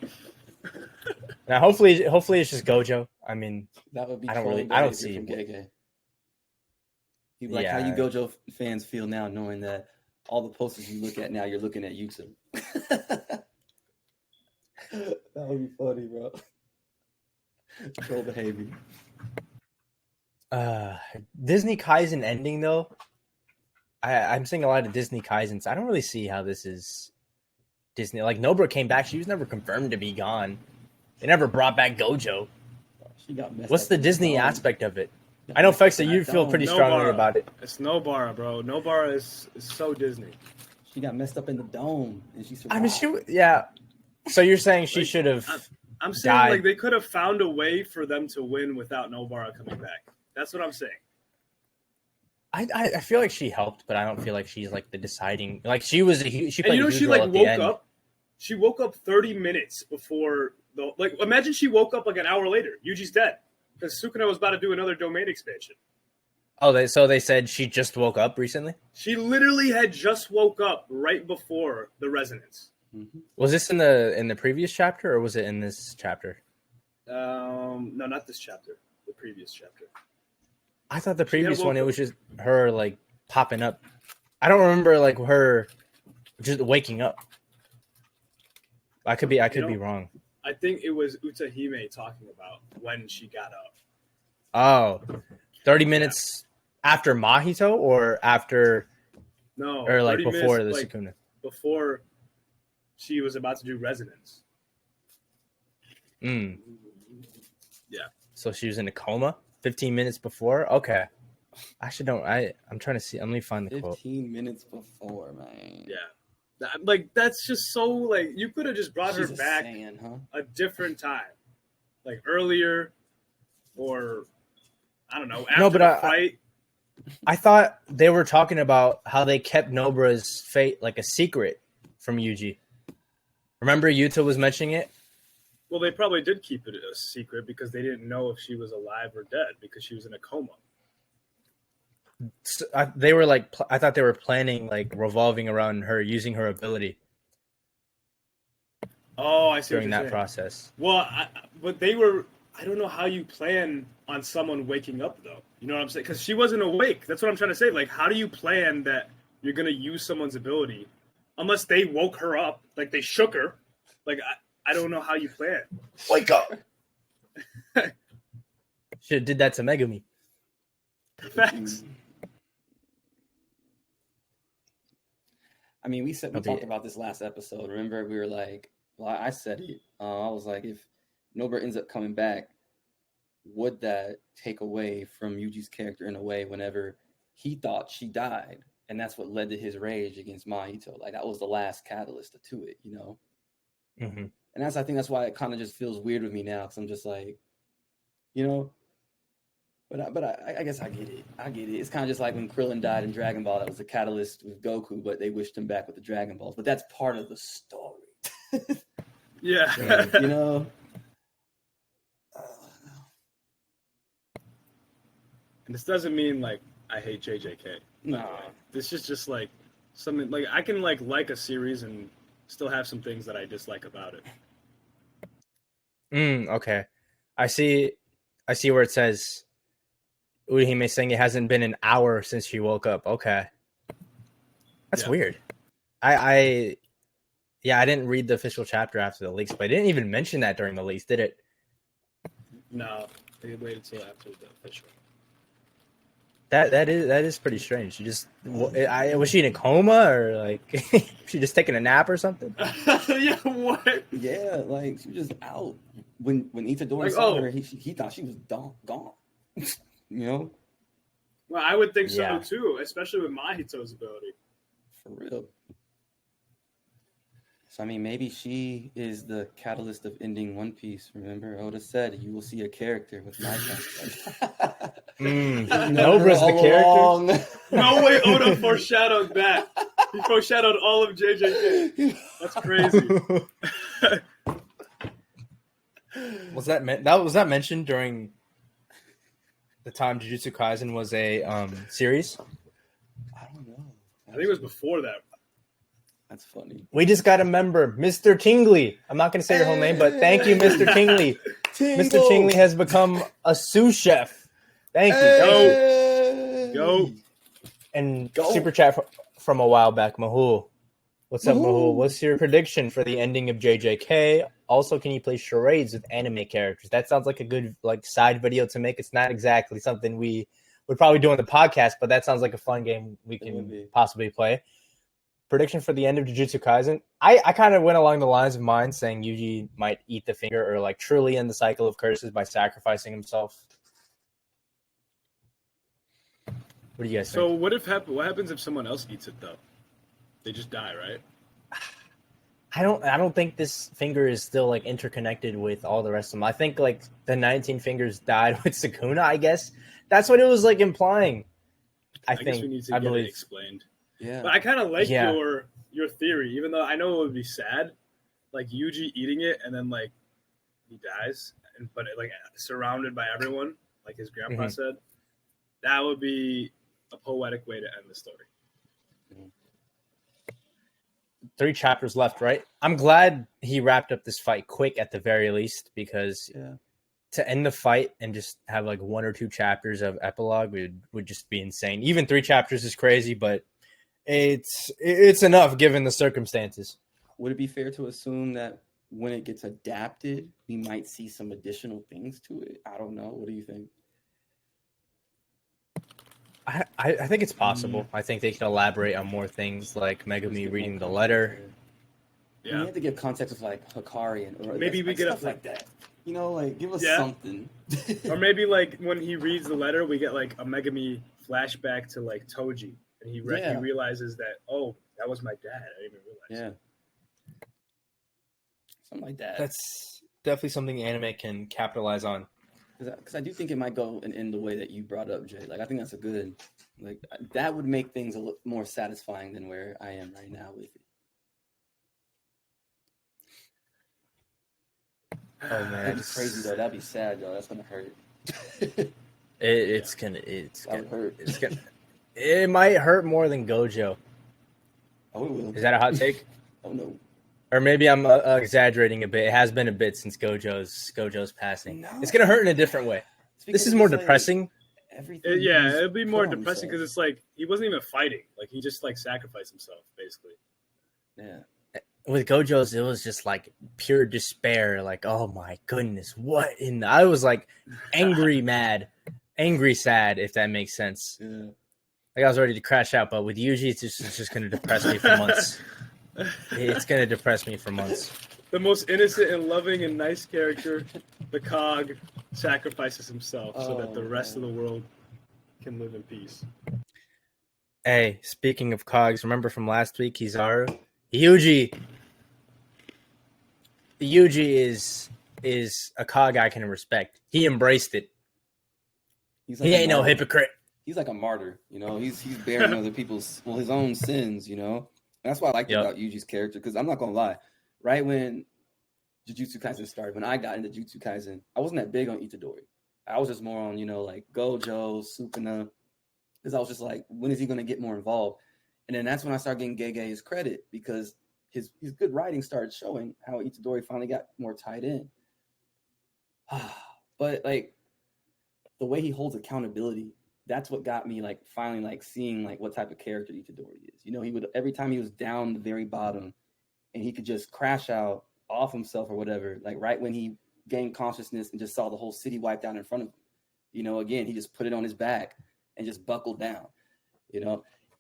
Now, hopefully it's just Gojo. I mean, that would be. I don't see from Gege. He'd be like, how you Gojo fans feel now, knowing that all the posters you look at now, you're looking at Yuta. That would be funny, bro. Troll behavior. Disney Kaisen ending though. I'm seeing a lot of Disney Kaisens. I don't really see how this is Disney. Like Nobara came back, she was never confirmed to be gone. They never brought back Gojo. She got messed What's up the in Disney dome. aspect of it? I know FEXR, you feel pretty strongly about it. It's Nobara, bro. Nobara is so Disney. She got messed up in the dome, and she survived. I mean, yeah. So you're saying she should have? I'm saying died. like they could have found a way for them to win without Nobara coming back. That's what I'm saying. I feel like she helped, but I don't feel like she's like the deciding. Like she was she played And you know, a huge she role like at the woke end. up. She woke up 30 minutes before the like. Imagine she woke up like an hour later. Yuji's dead because Sukuna was about to do another domain expansion. Oh, they said she just woke up recently. She literally had just woke up right before the resonance. Mm-hmm. Was this in the previous chapter or was it in this chapter? No, not this chapter. The previous chapter. I thought the previous woke one it up. was just her like popping up. I don't remember like her just waking up. I could be wrong. I think it was Utahime talking about when she got up. Oh, 30 minutes after Mahito or after No, or like 30 before minutes, the like, Sukuna? before she was about to do resonance. Mm. Yeah. So she was in a coma 15 minutes before? Okay. Actually, don't. I'm trying to see. Let me find the quote. 15 minutes before, man. Yeah. Like, that's just so, like, you could have just brought She's her a back Saiyan, huh? a different time. Like, earlier or, I don't know, after the fight. I thought they were talking about how they kept Nobara's fate like a secret from Yuji. Remember Yuta was mentioning it? Well, they probably did keep it a secret because they didn't know if she was alive or dead because she was in a coma. So, they were like, I thought they were planning like revolving around her using her ability. Oh, I see. During that process. Well, but they were. I don't know how you plan on someone waking up though. You know what I'm saying? Because she wasn't awake. That's what I'm trying to say. Like, how do you plan that you're gonna use someone's ability unless they woke her up, like they shook her? Like, I don't know how you plan. Wake up! Should have did that to Megumi. Facts. I mean, we talked about this last episode. Remember, we were like, well, I said it. I was like, if Nobara ends up coming back, would that take away from Yuji's character in a way whenever he thought she died? And that's what led to his rage against Mahito. Like, that was the last catalyst to it, you know? Mm-hmm. And I think that's why it kind of just feels weird with me now, because I'm just like, you know, but I guess I get it. It's kind of just like when Krillin died in Dragon Ball. That was the catalyst with Goku, but they wished him back with the Dragon Balls. But that's part of the story. Yeah. You know? And this doesn't mean like I hate JJK. No. This is just like something like I can like a series and still have some things that I dislike about it. Okay. I see where it says Urihime saying it hasn't been an hour since she woke up. Okay. That's weird. I didn't read the official chapter after the leaks, but I didn't even mention that during the leaks, did it? No, they waited till after the official. That is pretty strange. She just was she in a coma or like she just taking a nap or something? Yeah, what? Yeah, like she was just out. When Itadori Like, saw her, he thought she was gone. You know? Well, I would think so Yeah. too, especially with Mahito's ability. For real. So, I mean, maybe she is the catalyst of ending One Piece. Remember, Oda said, you will see a character with my concept. Nobara's the character? No way Oda foreshadowed that. He foreshadowed all of JJK. That's crazy. Was that mentioned during the time Jujutsu Kaisen was a series? I don't know. I think it was before that. That's funny. We just got a member, Mr. Tingley. I'm not going to say your whole name, but thank you, Mr. Tingley. Mr. Tingley has become a sous chef. Thank you. Go. And super chat from a while back, Mahul. What's up, Mahul? What's your prediction for the ending of JJK? Also, can you play charades with anime characters? That sounds like a good side video to make. It's not exactly something we would probably do on the podcast, but that sounds like a fun game we can possibly play. Prediction for the end of Jujutsu Kaisen. I kind of went along the lines of mine, saying Yuji might eat the finger or truly end the cycle of curses by sacrificing himself. What do you guys think? So what happens if someone else eats it though? They just die, right? I don't think this finger is still interconnected with all the rest of them. I think the 19 fingers died with Sukuna, I guess. That's what it was implying. I guess we need to get it explained. Yeah. But I kind of like your theory, even though I know it would be sad, Yuji eating it and then he dies, but surrounded by everyone, like his grandpa said. That would be a poetic way to end the story. 3 chapters left, right? I'm glad he wrapped up this fight quick at the very least, because to end the fight and just have 1 or 2 chapters of epilogue would just be insane. Even 3 chapters is crazy, but it's enough given the circumstances. Would it be fair to assume that when it gets adapted, we might see some additional things to it? I don't know. What do you think? I think it's possible. I think they can elaborate on more things, like Megumi reading the letter. Yeah, we have to give context of Hakari and maybe we get stuff like that. Give us something. Or maybe when he reads the letter, we get a Megumi flashback to Toji, and he realizes that that was my dad. I didn't even realize. Yeah, something like that. That's definitely something anime can capitalize on. Because I do think it might go and end the way that you brought up, Jay. I think that's a good, that would make things a little more satisfying than where I am right now with it. Oh man, that's crazy though. That'd be sad though. That's gonna hurt. It's gonna hurt. It might hurt more than Gojo. Oh, it will. Is that a hot take? Oh no. Or maybe I'm exaggerating a bit. It has been a bit since Gojo's passing. No. It's gonna hurt in a different way. This is more depressing. It'd be more depressing because it's he wasn't even fighting. He just sacrificed himself basically. Yeah. With Gojo's, it was just pure despair. Oh my goodness, what in? I was angry, mad, angry, sad. If that makes sense. Yeah. I was ready to crash out, but with Yuji, it's just gonna depress me for months. It's gonna depress me for months. The most innocent and loving and nice character, the Cog, sacrifices himself so that the rest of the world can live in peace. Hey, speaking of Cogs, remember from last week, Kizaru? Yuji is a Cog I can respect. He embraced it. He ain't no hypocrite. He's like a martyr, He's bearing other people's his own sins, And that's what I liked about Yuji's character, because I'm not gonna lie. Right when Jujutsu Kaisen started, when I got into Jujutsu Kaisen, I wasn't that big on Itadori. I was just more on, Gojo, Sukuna, because I was just when is he gonna get more involved? And then that's when I started getting Gege his credit, because his good writing started showing how Itadori finally got more tied in. But the way he holds accountability, that's what got me finally seeing what type of character Itadori is. He would, every time he was down the very bottom and he could just crash out off himself or whatever, right when he gained consciousness and just saw the whole city wiped out in front of him. Again, he just put it on his back and just buckled down.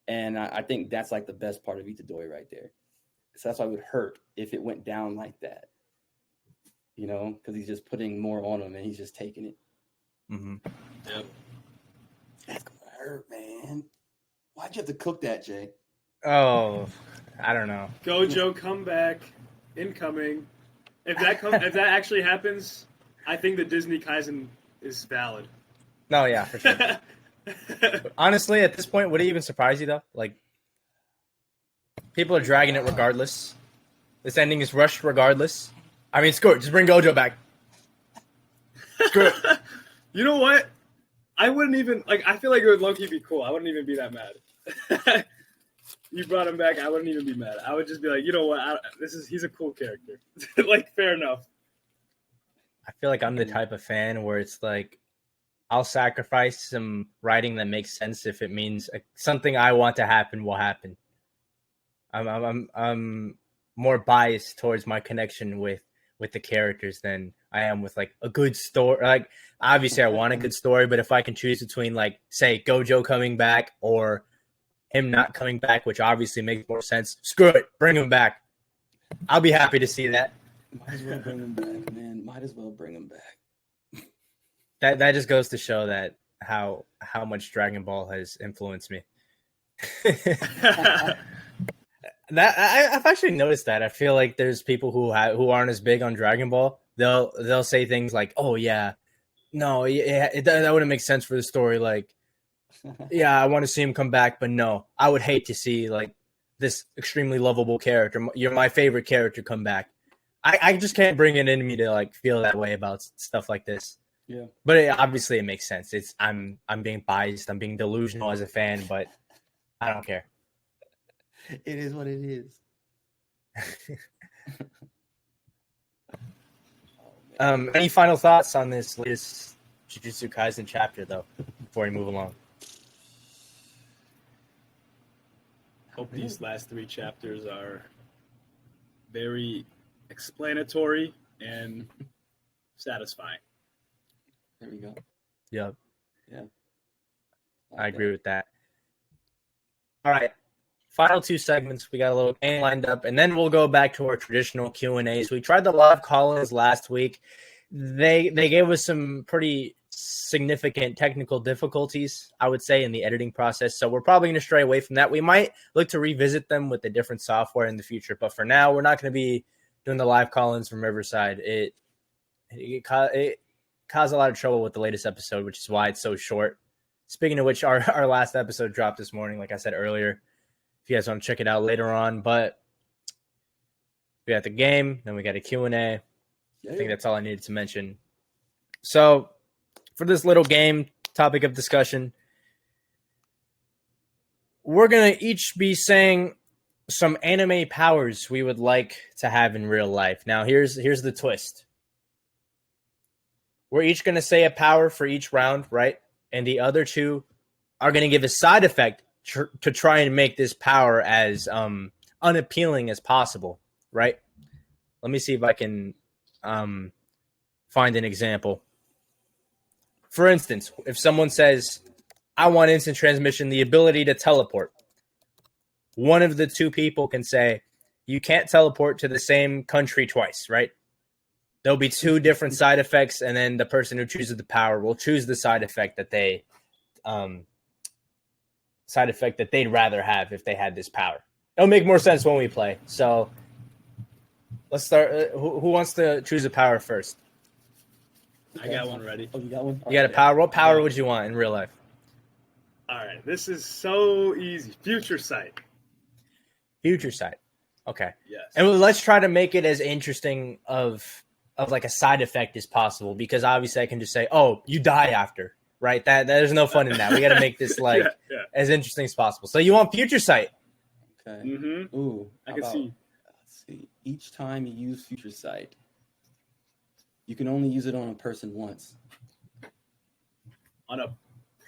And I think that's the best part of Itadori right there. So that's why it would hurt if it went down like that. Because he's just putting more on him and he's just taking it. Mm-hmm. Yep. That's gonna hurt, man. Why'd you have to cook that, Jay? Oh, I don't know. Gojo comeback incoming. If that actually happens, I think the Disney Kaisen is valid. No, yeah, for sure. Honestly, at this point, would it even surprise you though? People are dragging it regardless. This ending is rushed regardless. I mean, screw it. Just bring Gojo back. Screw it. You know what? I wouldn't even like. I feel like it would low-key be cool. I wouldn't even be that mad. You brought him back. I wouldn't even be mad. I would just be like, you know what? He's a cool character. Like, fair enough. I feel like I'm the type of fan where it's like, I'll sacrifice some writing that makes sense if it means something I want to happen will happen. I'm more biased towards my connection with the characters than I am with like a good story. Like, obviously I want a good story, but if I can choose between, like, say Gojo coming back or him not coming back, which obviously makes more sense, screw it, bring him back. I'll be happy to see that. Might as well bring him back, man. Might as well bring him back. That just goes to show that how much Dragon Ball has influenced me. I've actually noticed that. I feel like there's people who aren't as big on Dragon Ball. They'll say things like, "Oh yeah, no, yeah, that wouldn't make sense for the story." Like, yeah, I want to see him come back, but no, I would hate to see like this extremely lovable character, you're my favorite character, come back. I just can't bring it in me to like feel that way about stuff like this. Yeah, but obviously it makes sense. I'm being biased. I'm being delusional as a fan, but I don't care. It is what it is. Any final thoughts on this latest Jujutsu Kaisen chapter, though, before we move along? Hope these last 3 chapters are very explanatory and satisfying. There we go. Yep. Yeah. I agree with that. All right. Final 2 segments. We got a little game lined up, and then we'll go back to our traditional Q&As. We tried the live call-ins last week. They gave us some pretty significant technical difficulties, I would say, in the editing process. So we're probably going to stray away from that. We might look to revisit them with a different software in the future. But for now, we're not going to be doing the live call-ins from Riverside. It caused a lot of trouble with the latest episode, which is why it's so short. Speaking of which, our last episode dropped this morning, like I said earlier. If you guys want to check it out later on. But we got the game, then we got a Q&A. I think that's all I needed to mention. So for this little game, topic of discussion, we're going to each be saying some anime powers we would like to have in real life. Now, here's the twist. We're each going to say a power for each round, right? And the other 2 are going to give a side effect to try and make this power as unappealing as possible, right? Let me see if I can find an example. For instance, if someone says, I want instant transmission, the ability to teleport, one of the 2 people can say, you can't teleport to the same country twice, right? There'll be 2 different side effects, and then the person who chooses the power will choose the side effect that they'd rather have if they had this power. It'll make more sense when we play. So let's start. Who wants to choose a power first? I got one ready. Oh, you got one? You got a power? What power would you want in real life? All right, this is so easy. Future sight. Future sight. Okay. Yes. And let's try to make it as interesting of like a side effect as possible, because obviously I can just say, oh, you die after, right? There's no fun in that. We got to make this like as interesting as possible. So you want future sight? Okay. Mm-hmm. Ooh, I can see. Let's see. Each time you use future sight, you can only use it on a person once. On a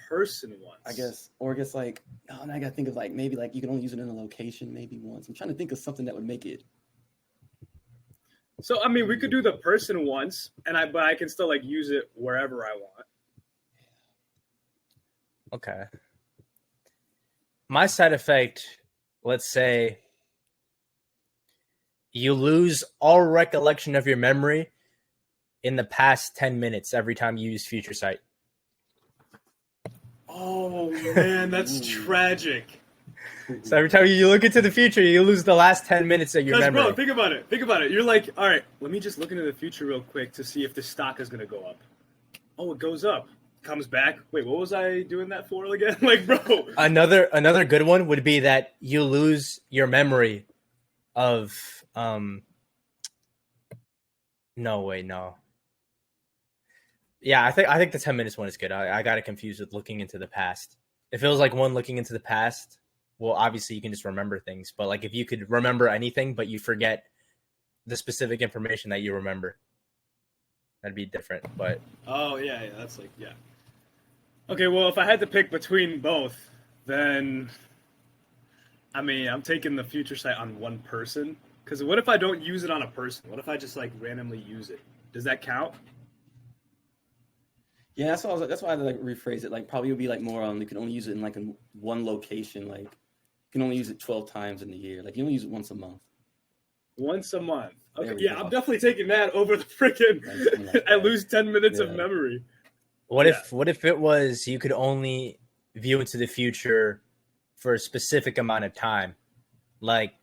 person once, I guess, or I guess like, no, I gotta think of like maybe like you can only use it in a location maybe once. I'm trying to think of something that would make it. So I mean, we could do the person once, but I can still like use it wherever I want. Okay. My side effect, let's say you lose all recollection of your memory in the past 10 minutes every time you use future sight. Oh man, that's tragic. So every time you look into the future, you lose the last 10 minutes of your memory. Bro, think about it. You're like, all right, let me just look into the future real quick to see if the stock is gonna go up. Oh, it goes up. Comes back. Wait, what was I doing that for again? Like, bro. Another good one would be that you lose your memory of no way, no. Yeah, I think the 10 minutes one is good. I got it confused with looking into the past. It feels like one looking into the past. Well, obviously you can just remember things, but like if you could remember anything, but you forget the specific information that you remember, that'd be different. But Oh yeah, that's like yeah. Okay, well, if I had to pick between both, then I mean, I'm taking the future sight on one person. Because what if I don't use it on a person? What if I just like randomly use it? Does that count? Yeah, that's why that's why I like rephrase it. Like probably would be like more on you can only use it in like in one location. Like you can only use it 12 times in the year. Like you only use it once a month. Once a month. Okay, There we yeah, go. I'm definitely taking that over the freaking. Like I that. lose 10 minutes of Yeah. memory. what Yeah. if it was you could only view into the future for a specific amount of time, like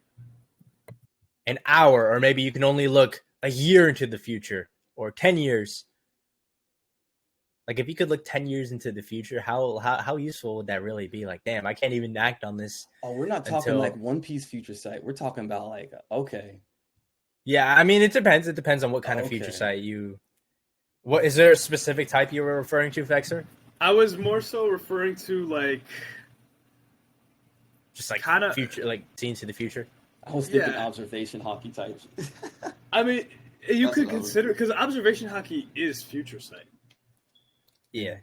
an hour, or maybe you can only look a year into the future or 10 years. Like if you could look 10 years into the future, how useful would that really be? Like, damn, I can't even act on this. Oh, we're not talking Until- like One Piece future sight. We're talking about like okay. Yeah, I mean, it depends. It depends on what kind of future Okay. sight you. What is there a specific type you were referring to, FEXR? I was more so referring to like Just like Kinda- future, like seeing to the future. I was thinking Yeah. observation hockey types. I mean, you That's could what I was consider because observation hockey is future sight. Yeah.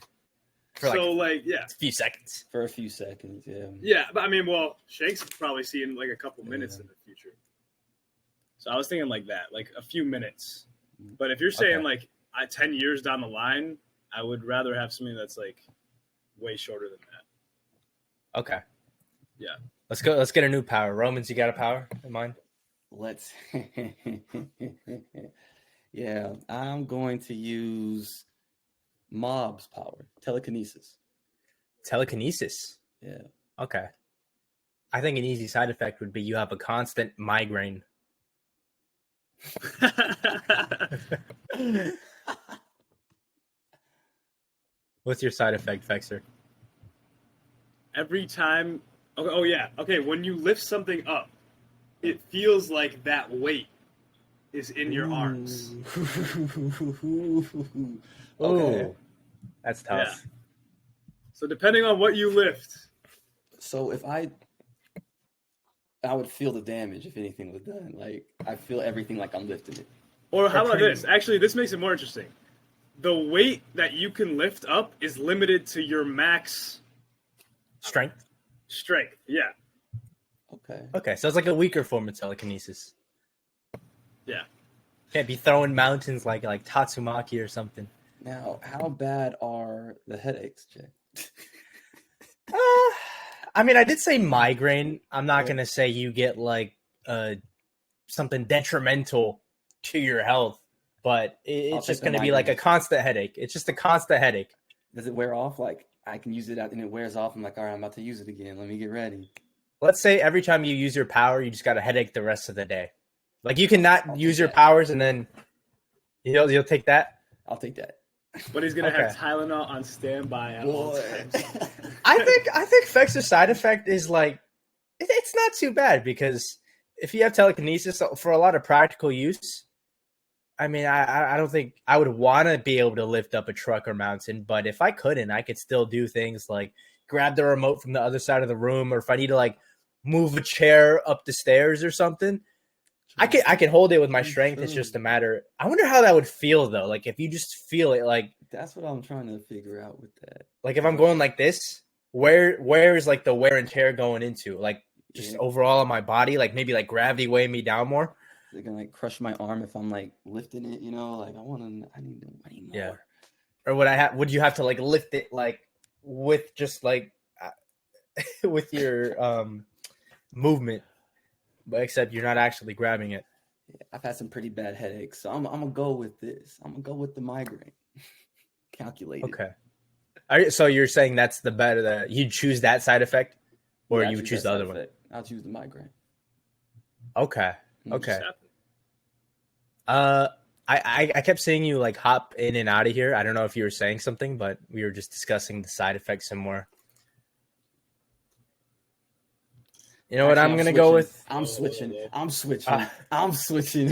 For So like yeah, a few seconds. For a few seconds, yeah. yeah. But I mean, well, Shanks is probably seeing like a couple minutes Yeah. in the future. So I was thinking like that, like a few minutes. But if you're saying Okay. like 10 years down the line, I would rather have something that's like way shorter than that. Okay. Yeah. Let's go. Let's get a new power. Romans, you got a power in mind? Let's yeah, I'm going to use Mob's power, telekinesis. Telekinesis. Yeah. Okay. I think an easy side effect would be you have a constant migraine. What's your side effect, FEXR? Every time. Oh yeah. Okay. When you lift something up, it feels like that weight is in your arms. Okay. Ooh, that's tough. Yeah. So depending on what you lift, So if I would feel the damage if anything was done. Like I feel everything like I'm lifting it. or how about Okay. this? Actually, this makes it more interesting. The weight that you can lift up is limited to your max Strength. strength. Yeah. Okay. Okay, so it's like a weaker form of telekinesis. Yeah. Can't be throwing mountains like Tatsumaki or something. Now, how bad are the headaches, Jay? I mean, I did say migraine. I'm not Yeah. gonna say you get like something detrimental to your health, but I'll it's take just the gonna be like a migraine. constant headache. It's just a constant headache. Does it wear off? Like I can use it out and it wears off. I'm like, all right, I'm about to use it again. Let me get ready. Let's say every time you use your power, you just got a headache the rest of the day. Like you cannot I'll use take your that. powers and then you'll take that. I'll take that. But he's gonna Okay. have Tylenol on standby at all Boy. times. I think FEX's side effect is like it's not too bad because if you have telekinesis for a lot of practical use, I mean, I don't think I would want to be able to lift up a truck or mountain, but if I couldn't, I could still do things like grab the remote from the other side of the room, or if I need to like move a chair up the stairs or something, I can hold it with my strength. It's just a matter. I wonder how that would feel though. Like if you just feel it, like That's what I'm trying to figure out with that. if I'm going like this, where is like the wear and tear going into? Like just Yeah. overall on my body, like maybe like gravity weighing me down more. They're gonna like crush my arm if I'm like lifting it, you know? Like I need more. Yeah. Or would you have to like lift it like with just like with your movement, but except you're not actually grabbing it. Yeah, I've had some pretty bad headaches, so I'm gonna go with this. I'm gonna go with the migraine. Calculated. Okay. So you're saying that's the better that you'd choose that side effect, or Yeah, I you would choose that the other side one? effect. I'll choose the migraine. Okay. Okay. Just happened. I kept seeing you like hop in and out of here. I don't know if you were saying something, but we were just discussing the side effects some more. You know what Actually, I'm gonna go with? I'm switching. I'm switching. I'm switching.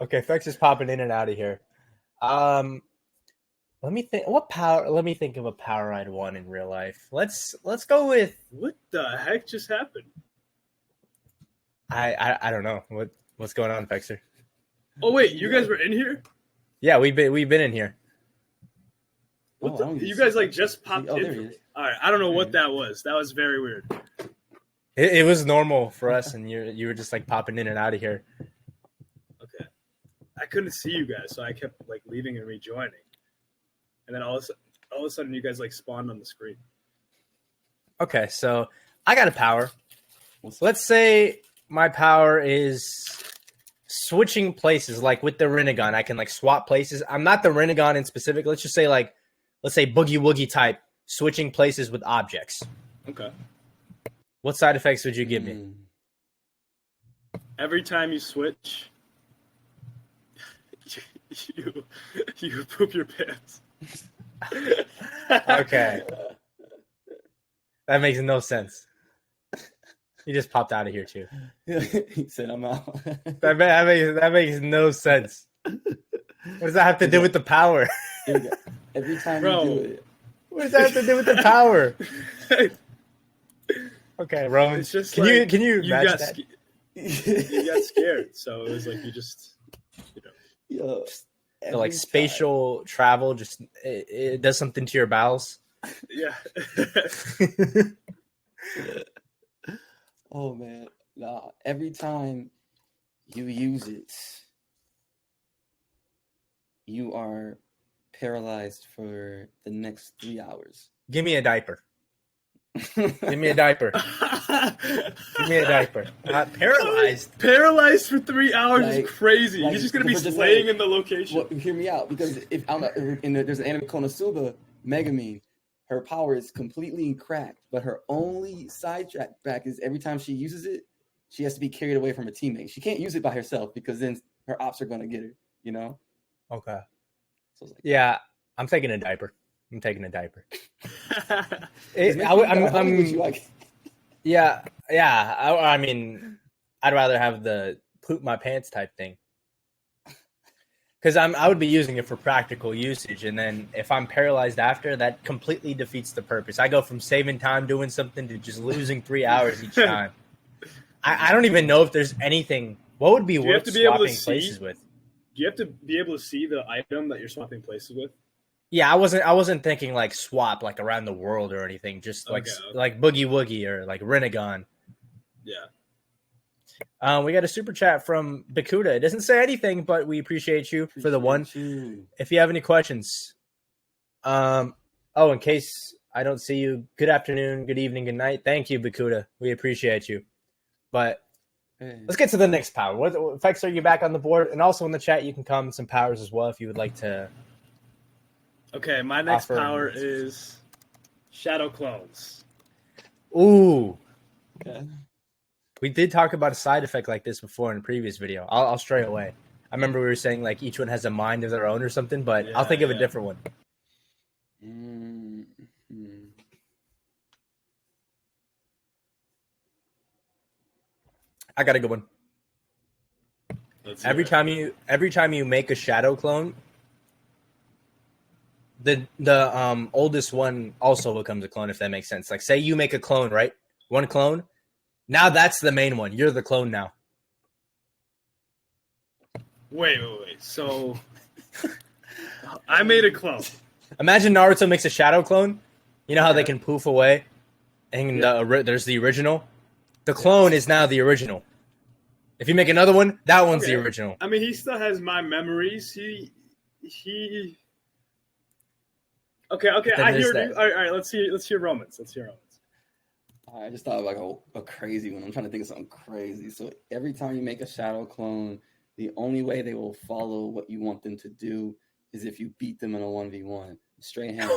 Okay, Fex is popping in and out of here. Let me think. What power? Let me think of a power I'd want in real life. Let's go with. What the heck just happened? I don't know what's going on, Fexer. Oh wait, you guys were in here? Yeah, we've been in here. What the, you guys like just popped in. There he is. All right, I don't know what that was. That was very weird. It was normal for us, and you were just like popping in and out of here. Okay, I couldn't see you guys, so I kept like leaving and rejoining, and then all of a sudden you guys like spawned on the screen. Okay, so I got a power. Let's say my power is switching places, like with the Rinnegan. I can like swap places. I'm not the Rinnegan in specific. Let's just say let's say Boogie Woogie type, switching places with objects. Okay. What side effects would you give me? Every time you switch, you poop your pants. Okay. That makes no sense. He just popped out of here too. He said, "I'm out." That makes no sense. What does that have to do with the power? Every time Bro. you do it. What does that have to do with the power? Okay, Roman. It's just can you match got that? you got scared, so it was like you just Yo, So like spatial travel, just it does something to your bowels. yeah. Oh man, nah. Every time you use it, you are paralyzed for the next 3 hours. Give me a diaper. Give me a diaper. Give me a diaper. Not paralyzed. Paralyzed for 3 hours Like- is crazy. like, He's just gonna be but just laying like- in the location. Well, hear me out, because if I'm not, there's an anime Konosuba, Megumin, her power is completely cracked, but her only sidetrack back is every time she uses it, she has to be carried away from a teammate. She can't use it by herself because then her ops are gonna get her. You know? Okay. So it's like, Yeah, I'm taking a diaper. I'm taking a diaper. It's making me kinda horny with you, like, Yeah. I mean, I'd rather have the poop my pants type thing. Because I would be using it for practical usage, and then if I'm paralyzed after, that completely defeats the purpose. I go from saving time doing something to just losing 3 hours each time. I don't even know if there's anything. What would be Do you have worth to be able to swapping see? places with? Do you have to be able to see the item that you're swapping places with? Yeah, I wasn't thinking like swap like around the world or anything. Just like Okay. like Boogie Woogie or like Rinnegan. Yeah. We got a super chat from Bakuda. It doesn't say anything, but we appreciate you for the one. you. If you have any questions, in case I don't see you, good afternoon, good evening, good night. Thank you, Bakuda. We appreciate you. But Hey. let's get to the next power. What effects are you back on the board? And also in the chat, you can comment some powers as well if you would like to. Okay, my next Offer power ones. is Shadow Clones. Ooh, Okay. we did talk about a side effect like this before in a previous video. I'll stray away. I remember we were saying like each one has a mind of their own or something, but I'll think of a Yeah. different one. Mm-hmm. I got a good one. Let's Every hear it. time you make a shadow clone, the oldest one also becomes a clone, if that makes sense. Like say you make a clone, right? One clone. Now that's the main one. You're the clone now. Wait. So I made a clone. Imagine Naruto makes a shadow clone. You know how they Yeah. can poof away, and Yeah. there's the original. The clone is now the original. If you make another one, that one's the Okay. original. I mean, he still has my memories. He. Okay. Then I there's hear that. you. All right. Let's hear Romans. I just thought of like a crazy one. I'm trying to think of something crazy. So every time you make a shadow clone, the only way they will follow what you want them to do is if you beat them in a 1v1. Straight hands.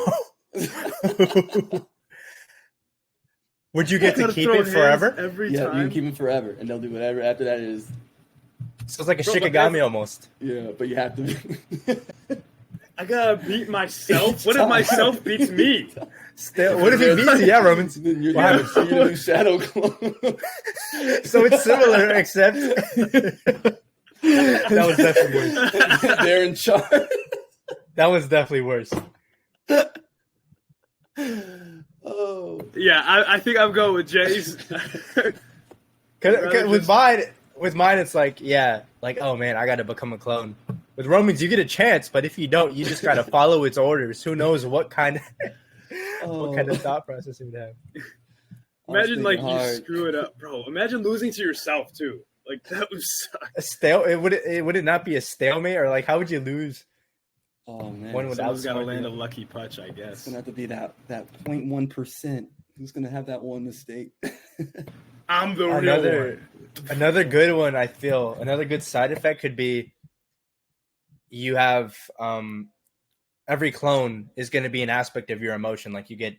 Would you get to Gotta keep throw it hands forever? every Yeah, you time. can keep them forever, and they'll do whatever after that is. So it's like a Bro, but Shikigami almost. Yeah, but you have to. I gotta beat myself. What if myself beats me? Still, what if he beats you? Yeah, Romans. Then you're What a new shadow clone. So it's similar, except that was definitely worse. They're in charge. That was definitely worse. Oh. Yeah, I think I'm going with Jay's. Cause with mine, it's like, yeah, like, oh man, I got to become a clone. With Romans, you get a chance, but if you don't, you just got to follow its orders. Who knows what kind of thought process it would have. Imagine like you screw it up, bro. Imagine losing to yourself too. Like that would suck. Would it not be a stalemate, or like how would you lose? Oh man, One would Someone's got to outsmart land you. a lucky punch, I guess. It's gonna have to be that 0.1%. Who's gonna have that one mistake? I'm the real one. Another good one. I feel another good side effect could be you have every clone is going to be an aspect of your emotion. Like you get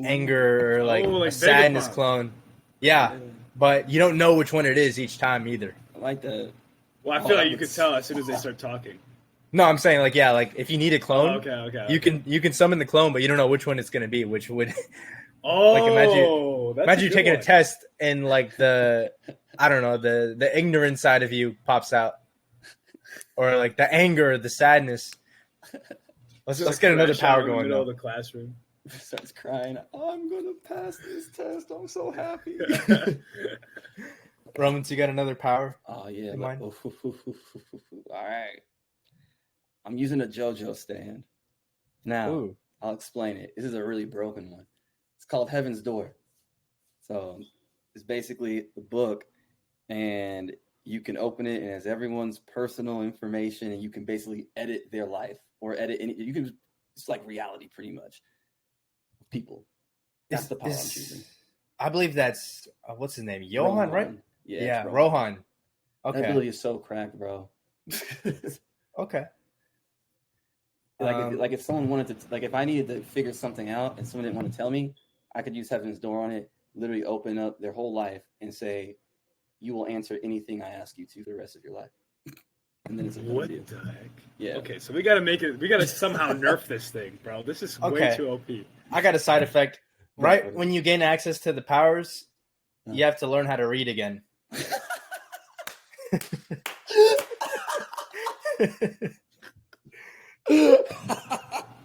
anger or like a sadness clone. Yeah, but you don't know which one it is each time either. I like that. Well, I feel like you could tell as soon as they start talking. No, I'm saying like, yeah, like if you need a clone, okay. you can summon the clone, but you don't know which one it's going to be. Which would Oh, like imagine you taking a test and like the ignorant side of you pops out, or like the anger, the sadness. Let's get another power going in the middle though. of the classroom. Starts crying. I'm gonna pass this test. I'm so happy. Romans, you got another power? Oh yeah. In mind? All right. I'm using a JoJo stand. Now Ooh. I'll explain it. This is a really broken one. It's called Heaven's Door. So it's basically the book, and you can open it, and it has everyone's personal information, and you can basically edit their life or edit any. You can. It's like reality, pretty much. People. That's the power I'm choosing. I believe that's what's his name? Johan, right? Yeah, Rohan. Okay. That ability is so cracked, bro. Okay. Like if someone wanted to, like if I needed to figure something out and someone didn't want to tell me, I could use Heaven's Door on it, literally open up their whole life and say, you will answer anything I ask you to for the rest of your life. And then it's what the heck? Yeah. Okay, so we got to make it. We got to somehow nerf this thing, bro. This is way too OP. I got a side effect. Right when you gain access to the powers, you have to learn how to read again.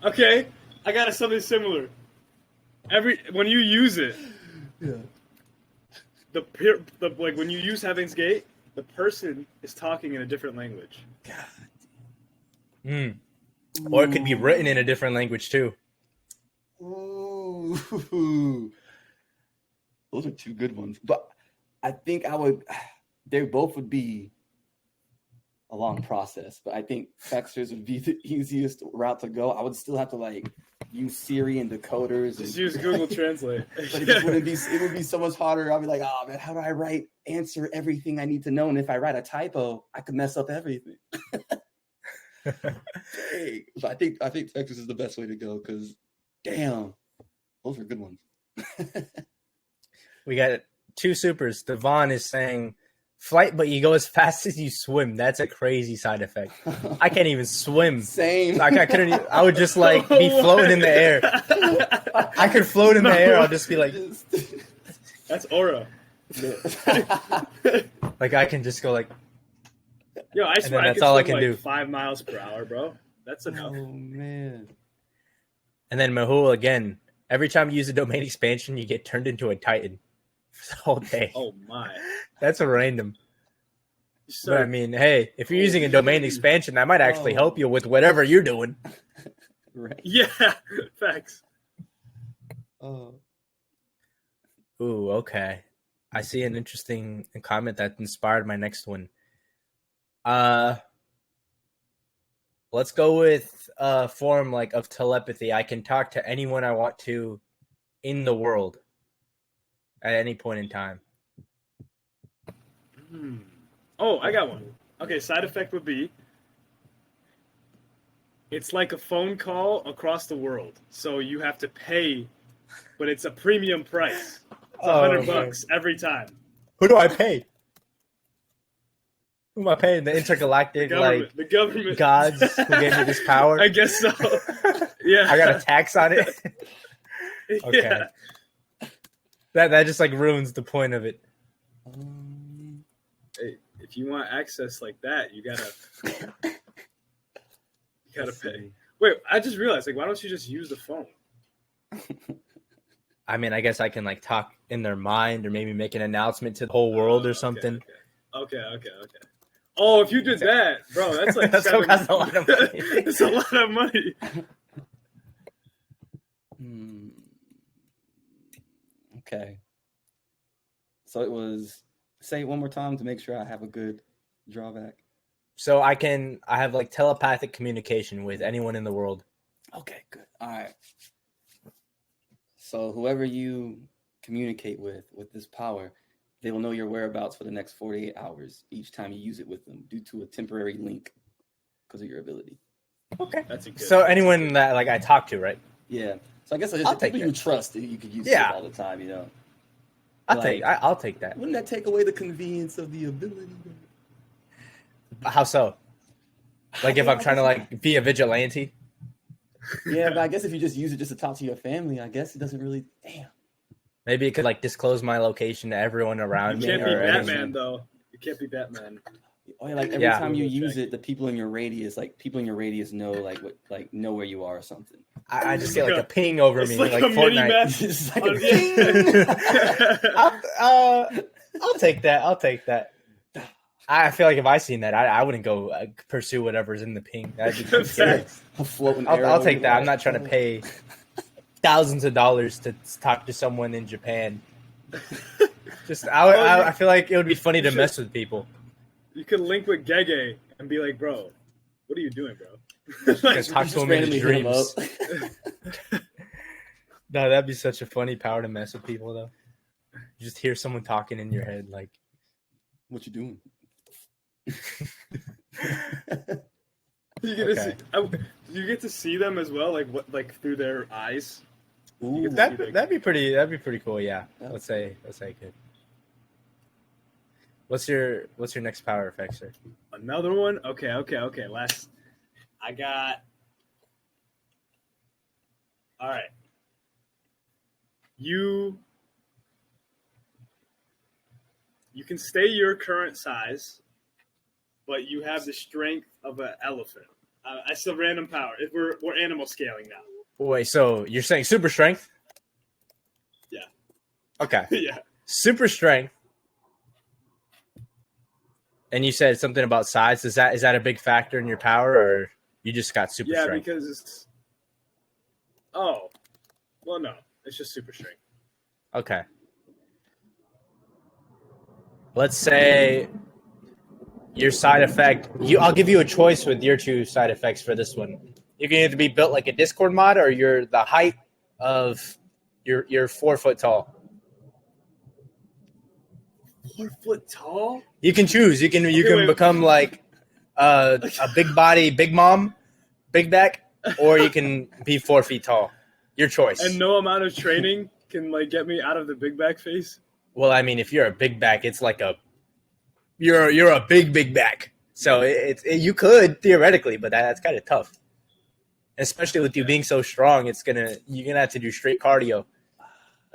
Okay, I got something similar. When you use it, like when you use Heaven's Gate, the person is talking in a different language. God. Or it could be written in a different language too. Ooh. Those are two good ones. But I think they both would be a long process, but I think FEXRs would be the easiest route to go. I would still have to like use Siri and decoders. Just use Google Translate. But it would be so much harder. I'll be like, oh man, how do I answer everything I need to know? And if I write a typo, I could mess up everything. Dang. So I think FEXRs is the best way to go because damn, those are good ones. We got two supers. Devon is saying flight, but you go as fast as you swim. That's a crazy side effect. I can't even swim. Same. Like I couldn't. I would just like be floating in the air. I could float in the air. I'll just be like. That's aura. Like I can just go like. Yo, I swear that's all I can do. 5 miles per hour, bro. That's enough. Oh man. And then Mahul again. Every time you use a domain expansion, you get turned into a Titan. The whole day. Oh my. That's a random. But I mean, hey, if you're using a domain expansion, that might actually help you with whatever you're doing. Right. Yeah, facts. Ooh, okay. I see an interesting comment that inspired my next one. Let's go with a form like of telepathy. I can talk to anyone I want to in the world at any point in time. Oh, I got one. Okay, side effect would be it's like a phone call across the world. So you have to pay, but it's a premium price. It's $100 every time. Who do I pay? Who am I paying? The intergalactic The government gods who gave me this power? I guess so. Yeah, I got a tax on it. Okay. Yeah. That just like ruins the point of it. Hey, if you want access like that, you gotta pay. Wait, I just realized, like, why don't you just use the phone? I mean, I guess I can like talk in their mind or maybe make an announcement to the whole world or something. Okay. Oh, if you did that, bro, that's like That's a lot of money. That's a lot of money. Okay. So it was, say it one more time to make sure I have a good drawback. So I have like telepathic communication with anyone in the world. Okay, good. All right. So whoever you communicate with this power, they will know your whereabouts for the next 48 hours each time you use it with them due to a temporary link because of your ability. Okay. That's a good. So anyone that like I talk to, right? Yeah. So I guess it's I'll the take people you it. trust that you could use Yeah. it all the time, you know. I'll take that. Wouldn't that take away the convenience of the ability? How so? Like if I'm trying to like be a vigilante? Yeah, but I guess if you just use it just to talk to your family, I guess it doesn't really. Damn. Maybe it could like disclose my location to everyone around You me. can't be or Batman anything. though. You can't be Batman. Oh, yeah, like every time you use it, the people in your radius, know like what, like know where you are or something. I just get like a ping over It's me, like like a mini Fortnite. map. It's like I'll take that. I'll take that. I feel like if I seen that, I wouldn't go pursue whatever's in the ping. That'd be Facts. a floating I'll arrow take in that. your I'm not trying to pay thousands of dollars to talk to someone in Japan. I feel like it would be funny to mess with people. You could link with Gege and be like, bro, what are you doing, bro? Just talk to him in his randomly hit him dreams. up. No, that'd be such a funny power to mess with people, though. You just hear someone talking in your head, like, What you doing? You get to see them as well, like through their eyes. Ooh, that'd be pretty cool. Yeah, let's say good. What's your next power, FEXR? Another one? Okay. Last, I got. All right. You can stay your current size, but you have the strength of an elephant. That's a random power. If we're animal scaling now. Wait, so you're saying super strength? Yeah. Okay. Yeah. Super strength. And you said something about size. Is that a big factor in your power, or you just got super strength? Yeah, because it's. Oh, well, no, it's just super strength. Okay. Let's say your side effect. I'll give you a choice with your two side effects for this one. You can either be built like a Discord mod, or you're the height of you're 4 foot tall. 4 foot tall? You can choose. You can wait. become like a big body, big mom, big back, or you can be 4 feet tall. Your choice. And no amount of training can like get me out of the big back phase. Well, I mean, if you're a big back, it's like you're a big back. So you could theoretically, but that's kind of tough. Especially with you being so strong, you're gonna have to do straight cardio.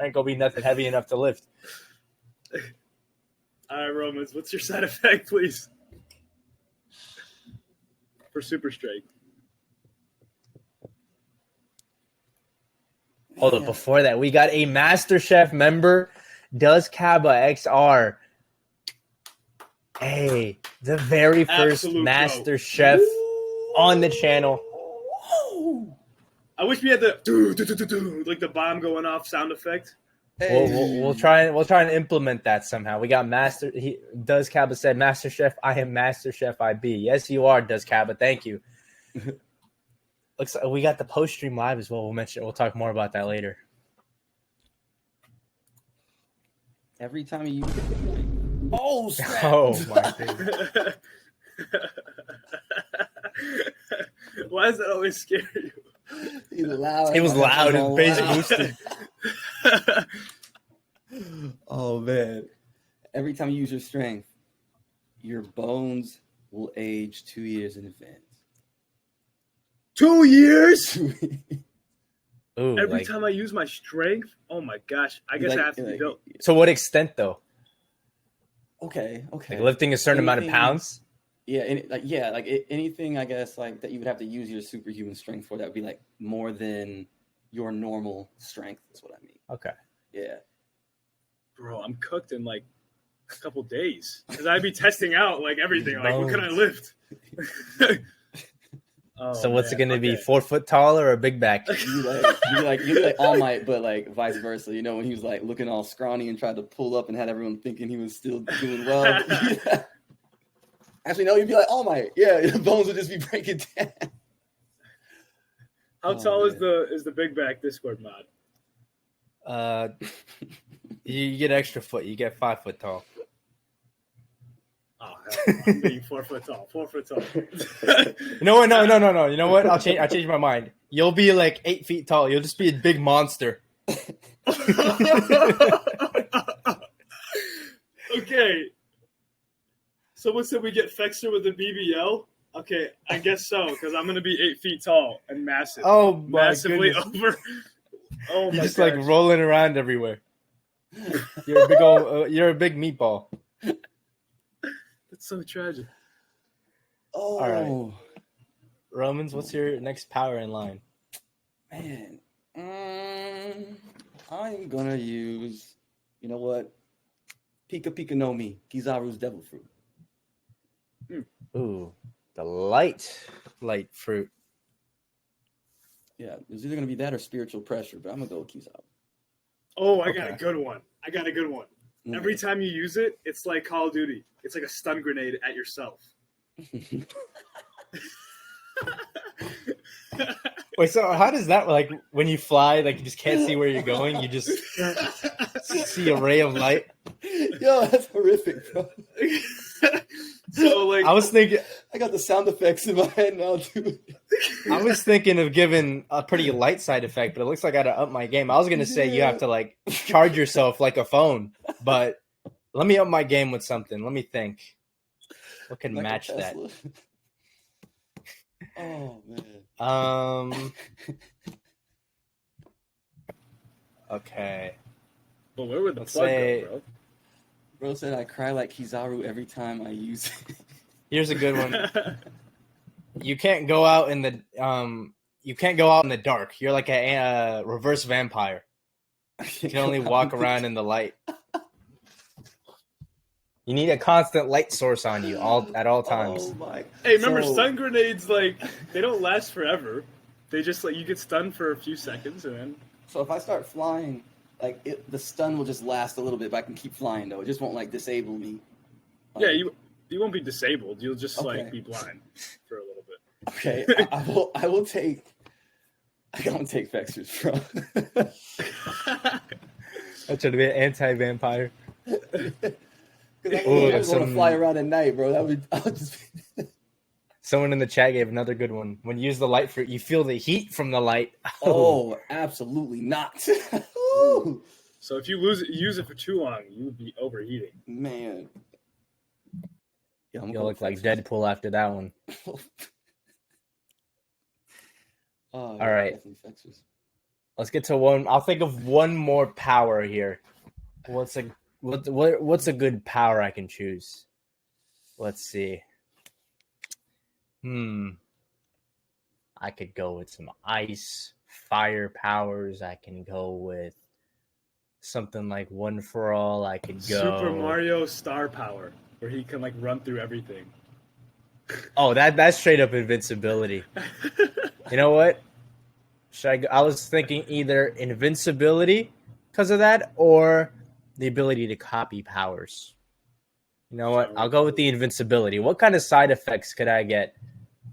Ain't gonna be nothing heavy enough to lift. All right, Romans, what's your side effect, please? For super strength. Hold up, before that, we got a MasterChef member, Does Kaba XR. Hey, the very first Absolute MasterChef on the channel. I wish we had the like the bomb going off sound effect. Hey. We'll try and implement that somehow. We got Does Kaba said, MasterChef, I am MasterChef IB. Yes, you are, Does Kaba. Thank you. Looks like we got the post stream live as well. We'll talk more about that later. Every time you use it. Oh, snap. Oh my goodness. Why does that always scare you? He's loud. It was loud. His bass Loud. boosted. Oh man! Every time you use your strength, your bones will age 2 years in advance. 2 years? Ooh, Every like, time I use my strength? Oh my gosh. I guess I have to be built. to what extent though? Okay. Like lifting a certain amount of pounds? Yeah, anything I guess like that you would have to use your superhuman strength for, that would be like more than your normal strength is what I mean. Okay. Yeah. Bro, I'm cooked in like a couple days. Because I'd be testing out like everything. Like, what can I lift? So what's it gonna be? 4 foot tall or a big back? You be like All Might, but like vice versa. You know, when he was like looking all scrawny and tried to pull up and had everyone thinking he was still doing well. Actually, no, you'd be like All Might. Yeah, the bones would just be breaking down. How tall is the big back Discord mod? You get extra foot. You get 5 foot tall. Oh, hell, I'm being 4 foot tall. 4 foot tall. You know what? No. You know what? I'll change my mind. You'll be like 8 feet tall. You'll just be a big monster. Okay. Someone said we get FEXR with the BBL. Okay, I guess so, because I'm gonna be 8 feet tall and massive. Oh my massively goodness. over. Oh my You're just gosh. like rolling around everywhere. You're a big old. You're a big meatball. That's so tragic. Oh, All right. Romans, what's your next power in line? Man, I'm gonna use. You know what? Pika Pika no Mi, Kizaru's Devil Fruit. Ooh, the light fruit. Yeah, it's either gonna be that or spiritual pressure, but I'm gonna go with Kizaru. Oh, I got a good one. Okay. Every time you use it, it's like Call of Duty. It's like a stun grenade at yourself. Wait, so how does that, like, when you fly, like, you just can't see where you're going? You just see a ray of light? Yo, that's horrific, bro. So, like, I was thinking, I got the sound effects in my head now, too. I was thinking of giving a pretty light side effect, but it looks like I gotta up my game. I was gonna say you have to, like, charge yourself like a phone, but let me up my game with something. Let me think. What can Like match that? Oh, man. Okay. Well, where would the Let's plug say- go, bro? Bro said I cry like Kizaru every time I use it. Here's a good one. You can't go out in the dark. You're like a reverse vampire. You can only walk around in the light. You need a constant light source on you at all times. Oh my! Hey, remember stun grenades? Like, they don't last forever. They just like you get stunned for a few seconds and then. So if I start flying, like the stun will just last a little bit, but I can keep flying though. It just won't like disable me. Yeah, you won't be disabled. You'll just like be blind for a little bit. Okay, I will take. I'm gonna take FEXR's, bro. I'm trying to be an anti-vampire. Because I just want to fly around at night, bro. I'll just. Someone in the chat gave another good one. When you use the light fruit, you feel the heat from the light. Oh, absolutely not. So if you use it for too long, you would be overheating. Man. Yeah, You'll look like Deadpool after that one. All right. Let's get to one. I'll think of one more power here. What's a good power I can choose? Let's see. I could go with some ice, fire powers. I can go with something like One for All. I could go Super Mario Star Power, where he can like run through everything. Oh, that's straight up invincibility. You know what? I was thinking either invincibility because of that, or the ability to copy powers. You know what? I'll go with the invincibility. What kind of side effects could I get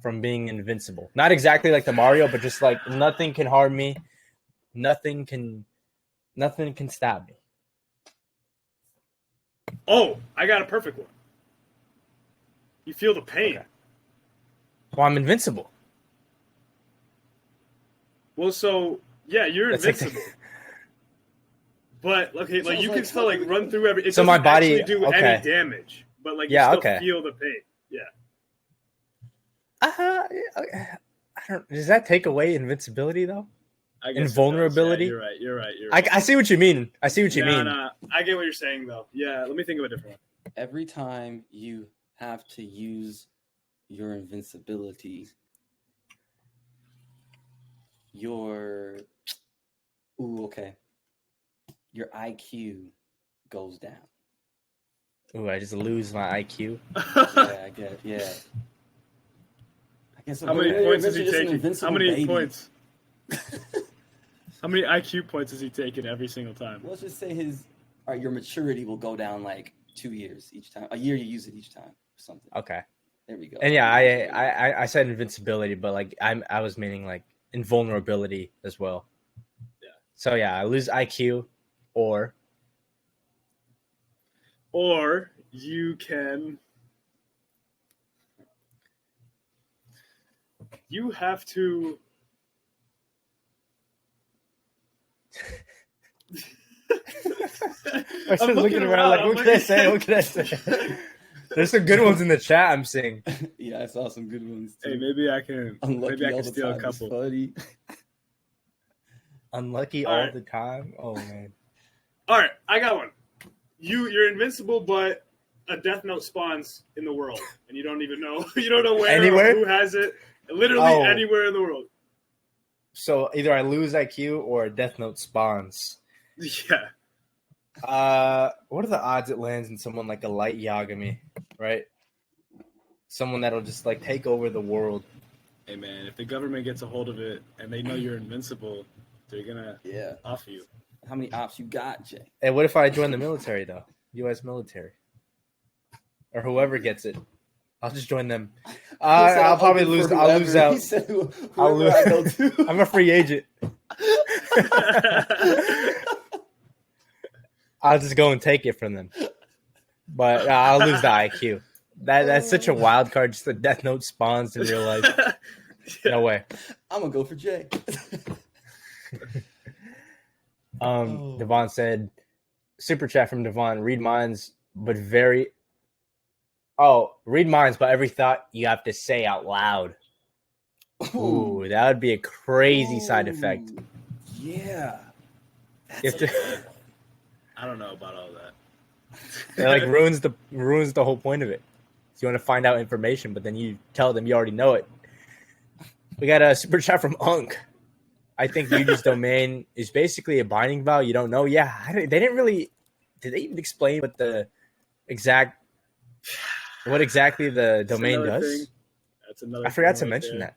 from being invincible? Not exactly like the Mario, but just like nothing can harm me. Nothing can stop me. Oh, I got a perfect one. You feel the pain. Okay. Well, I'm invincible. Well, so yeah, you're invincible. But okay, like you can still like run through every. It so my doesn't body actually do okay. any damage. but like Yeah, you still okay. feel the pain. Yeah. I don't. Does that take away invincibility though? I guess Invulnerability? Yeah, you're right. I see what you mean. I see what you mean. Nah, I get what you're saying though. Yeah, let me think of a different one. Every time you have to use your invincibility, your IQ goes down. Ooh, I just lose my IQ. Yeah, I get it. Yeah. I guess How many points is he just an taking? invincible How many baby. points? How many IQ points is he taking every single time? Let's just say your maturity will go down like 2 years each time. A year you use it each time, or something. Okay. There we go. And yeah, I said invincibility, but like I was meaning like invulnerability as well. Yeah. So yeah, I lose IQ, or you can. You have to. I was looking around like, what can I say? What can I say? There's some good ones in the chat. I'm seeing. Yeah, I saw some good ones too. Hey, maybe I can. Unlucky Maybe I all can the steal a time is couple. funny. Unlucky All all right. the time. Oh man. All right, I got one. You're invincible, but a Death Note spawns in the world, and you don't even know. You don't know where Anywhere? or who has it. Literally anywhere in the world. So either I lose IQ or a Death Note spawns. Yeah. What are the odds it lands in someone like a light Yagami, right? Someone that'll just like take over the world. Hey man, if the government gets a hold of it and they know you're invincible, they're gonna off you. How many ops you got, Jay? And what if I join the military though? U.S. military, or whoever gets it, I'll just join them. I'll probably lose. I'll lose out. He said I'll lose. I go to. I'm a free agent. I'll just go and take it from them. But I'll lose the IQ. That's such a wild card. Just the Death Note spawns in real life. No way. I'm gonna go for Jay. Devon said, super chat from Devon, read minds, but read minds, but every thought you have to say out loud. Ooh, that would be a crazy side effect. Yeah. I don't know about all that. It like ruins the whole point of it. So you want to find out information, but then you tell them you already know it. We got a super chat from Unk. I think Yuji's domain is basically a binding vow. You don't know. Yeah, they didn't really. Did they even explain what exactly the domain does? That's another. I forgot to mention that.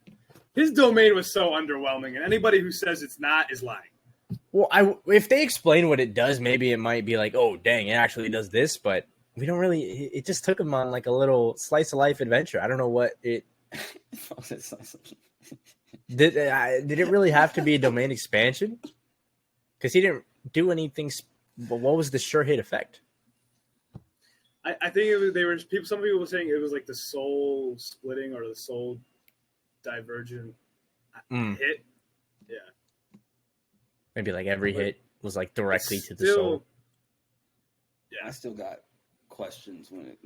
His domain was so underwhelming, and anybody who says it's not is lying. Well, if they explain what it does, maybe it might be like, oh, dang, it actually does this. But we don't really. It just took him on like a little slice of life adventure. I don't know what it. Did it really have to be a domain expansion? Because he didn't do anything. But what was the sure hit effect? I think some people were saying it was like the soul splitting or the soul divergent hit. Yeah. Maybe like every hit was like directly to the soul. Yeah, I still got questions when it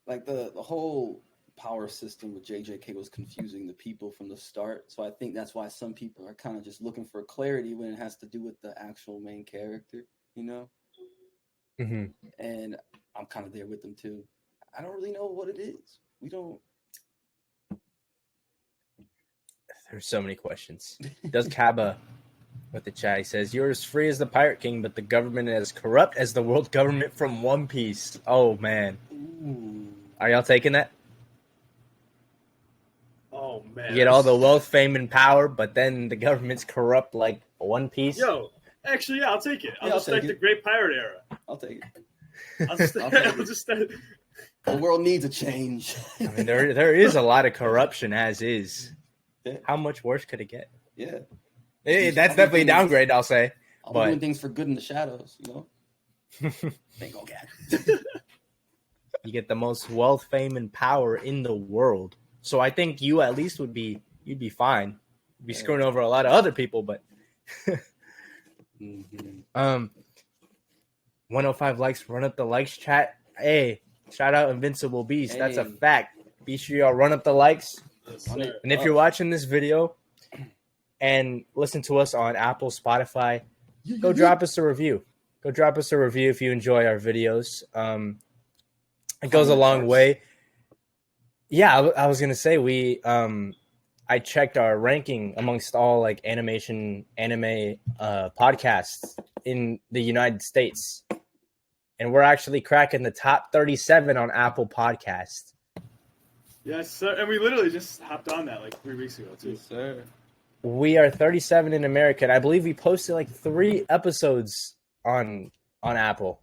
like the whole power system with JJK was confusing the people from the start. So I think that's why some people are kind of just looking for clarity when it has to do with the actual main character, you know? Mm-hmm. And I'm kind of there with them too. I don't really know what it is. We don't. There's so many questions. Does Kaba with the chat? He says, "You're as free as the Pirate King, but the government is as corrupt as the world government from One Piece." Oh man, Ooh. Are y'all taking that? Oh man, You get all the wealth, fame, and power, but then the government's corrupt like One Piece. Yo, actually, yeah, I'll take it. I'll Yeah, just I'll like take the it. Great Pirate Era. I'll take it. I'll just, I'll take I'll it. just The world needs a change. I mean, there is a lot of corruption as is. Yeah. How much worse could it get? Yeah. That's definitely a downgrade, I'll say. I'm But doing things for good in the shadows, you know? Ain't gonna get it. you get the most wealth, fame, and power in the world. So I think you at least you'd be fine. You'd be screwing over a lot of other people, but 105 likes, run up the likes chat. Hey, Shout out Invincible Beast. That's a Hey. fact. Be sure y'all run up the likes. Yes, On it. sir. And if you're watching this video and listen to us on Apple, Spotify, go drop us a review. Go drop us a review if you enjoy our videos. It goes a long way. Yeah, I was gonna say I checked our ranking amongst all like anime podcasts in the United States, and we're actually cracking the top 37 on Apple Podcasts. Yes, sir. And we literally just hopped on that like 3 weeks ago too. Yes, sir. We are 37 in America, and I believe we posted like 3 episodes on Apple.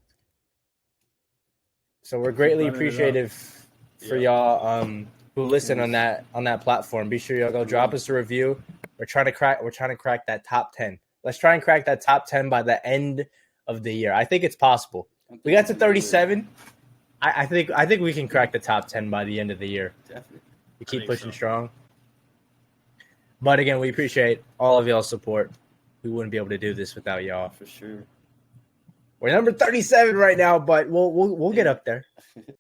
So we're greatly Running it up. appreciative for y'all who listen on that platform. Be sure y'all go drop us a review. We're trying to crack that top 10. Let's try and crack that top 10 by the end of the year. I think it's possible. We got to 37. I think we can crack the top 10 by the end of the year. Definitely. We keep think pushing so. strong. But again, we appreciate all of y'all's support. We wouldn't be able to do this without y'all. For sure. We're number 37 right now, but we'll get up there.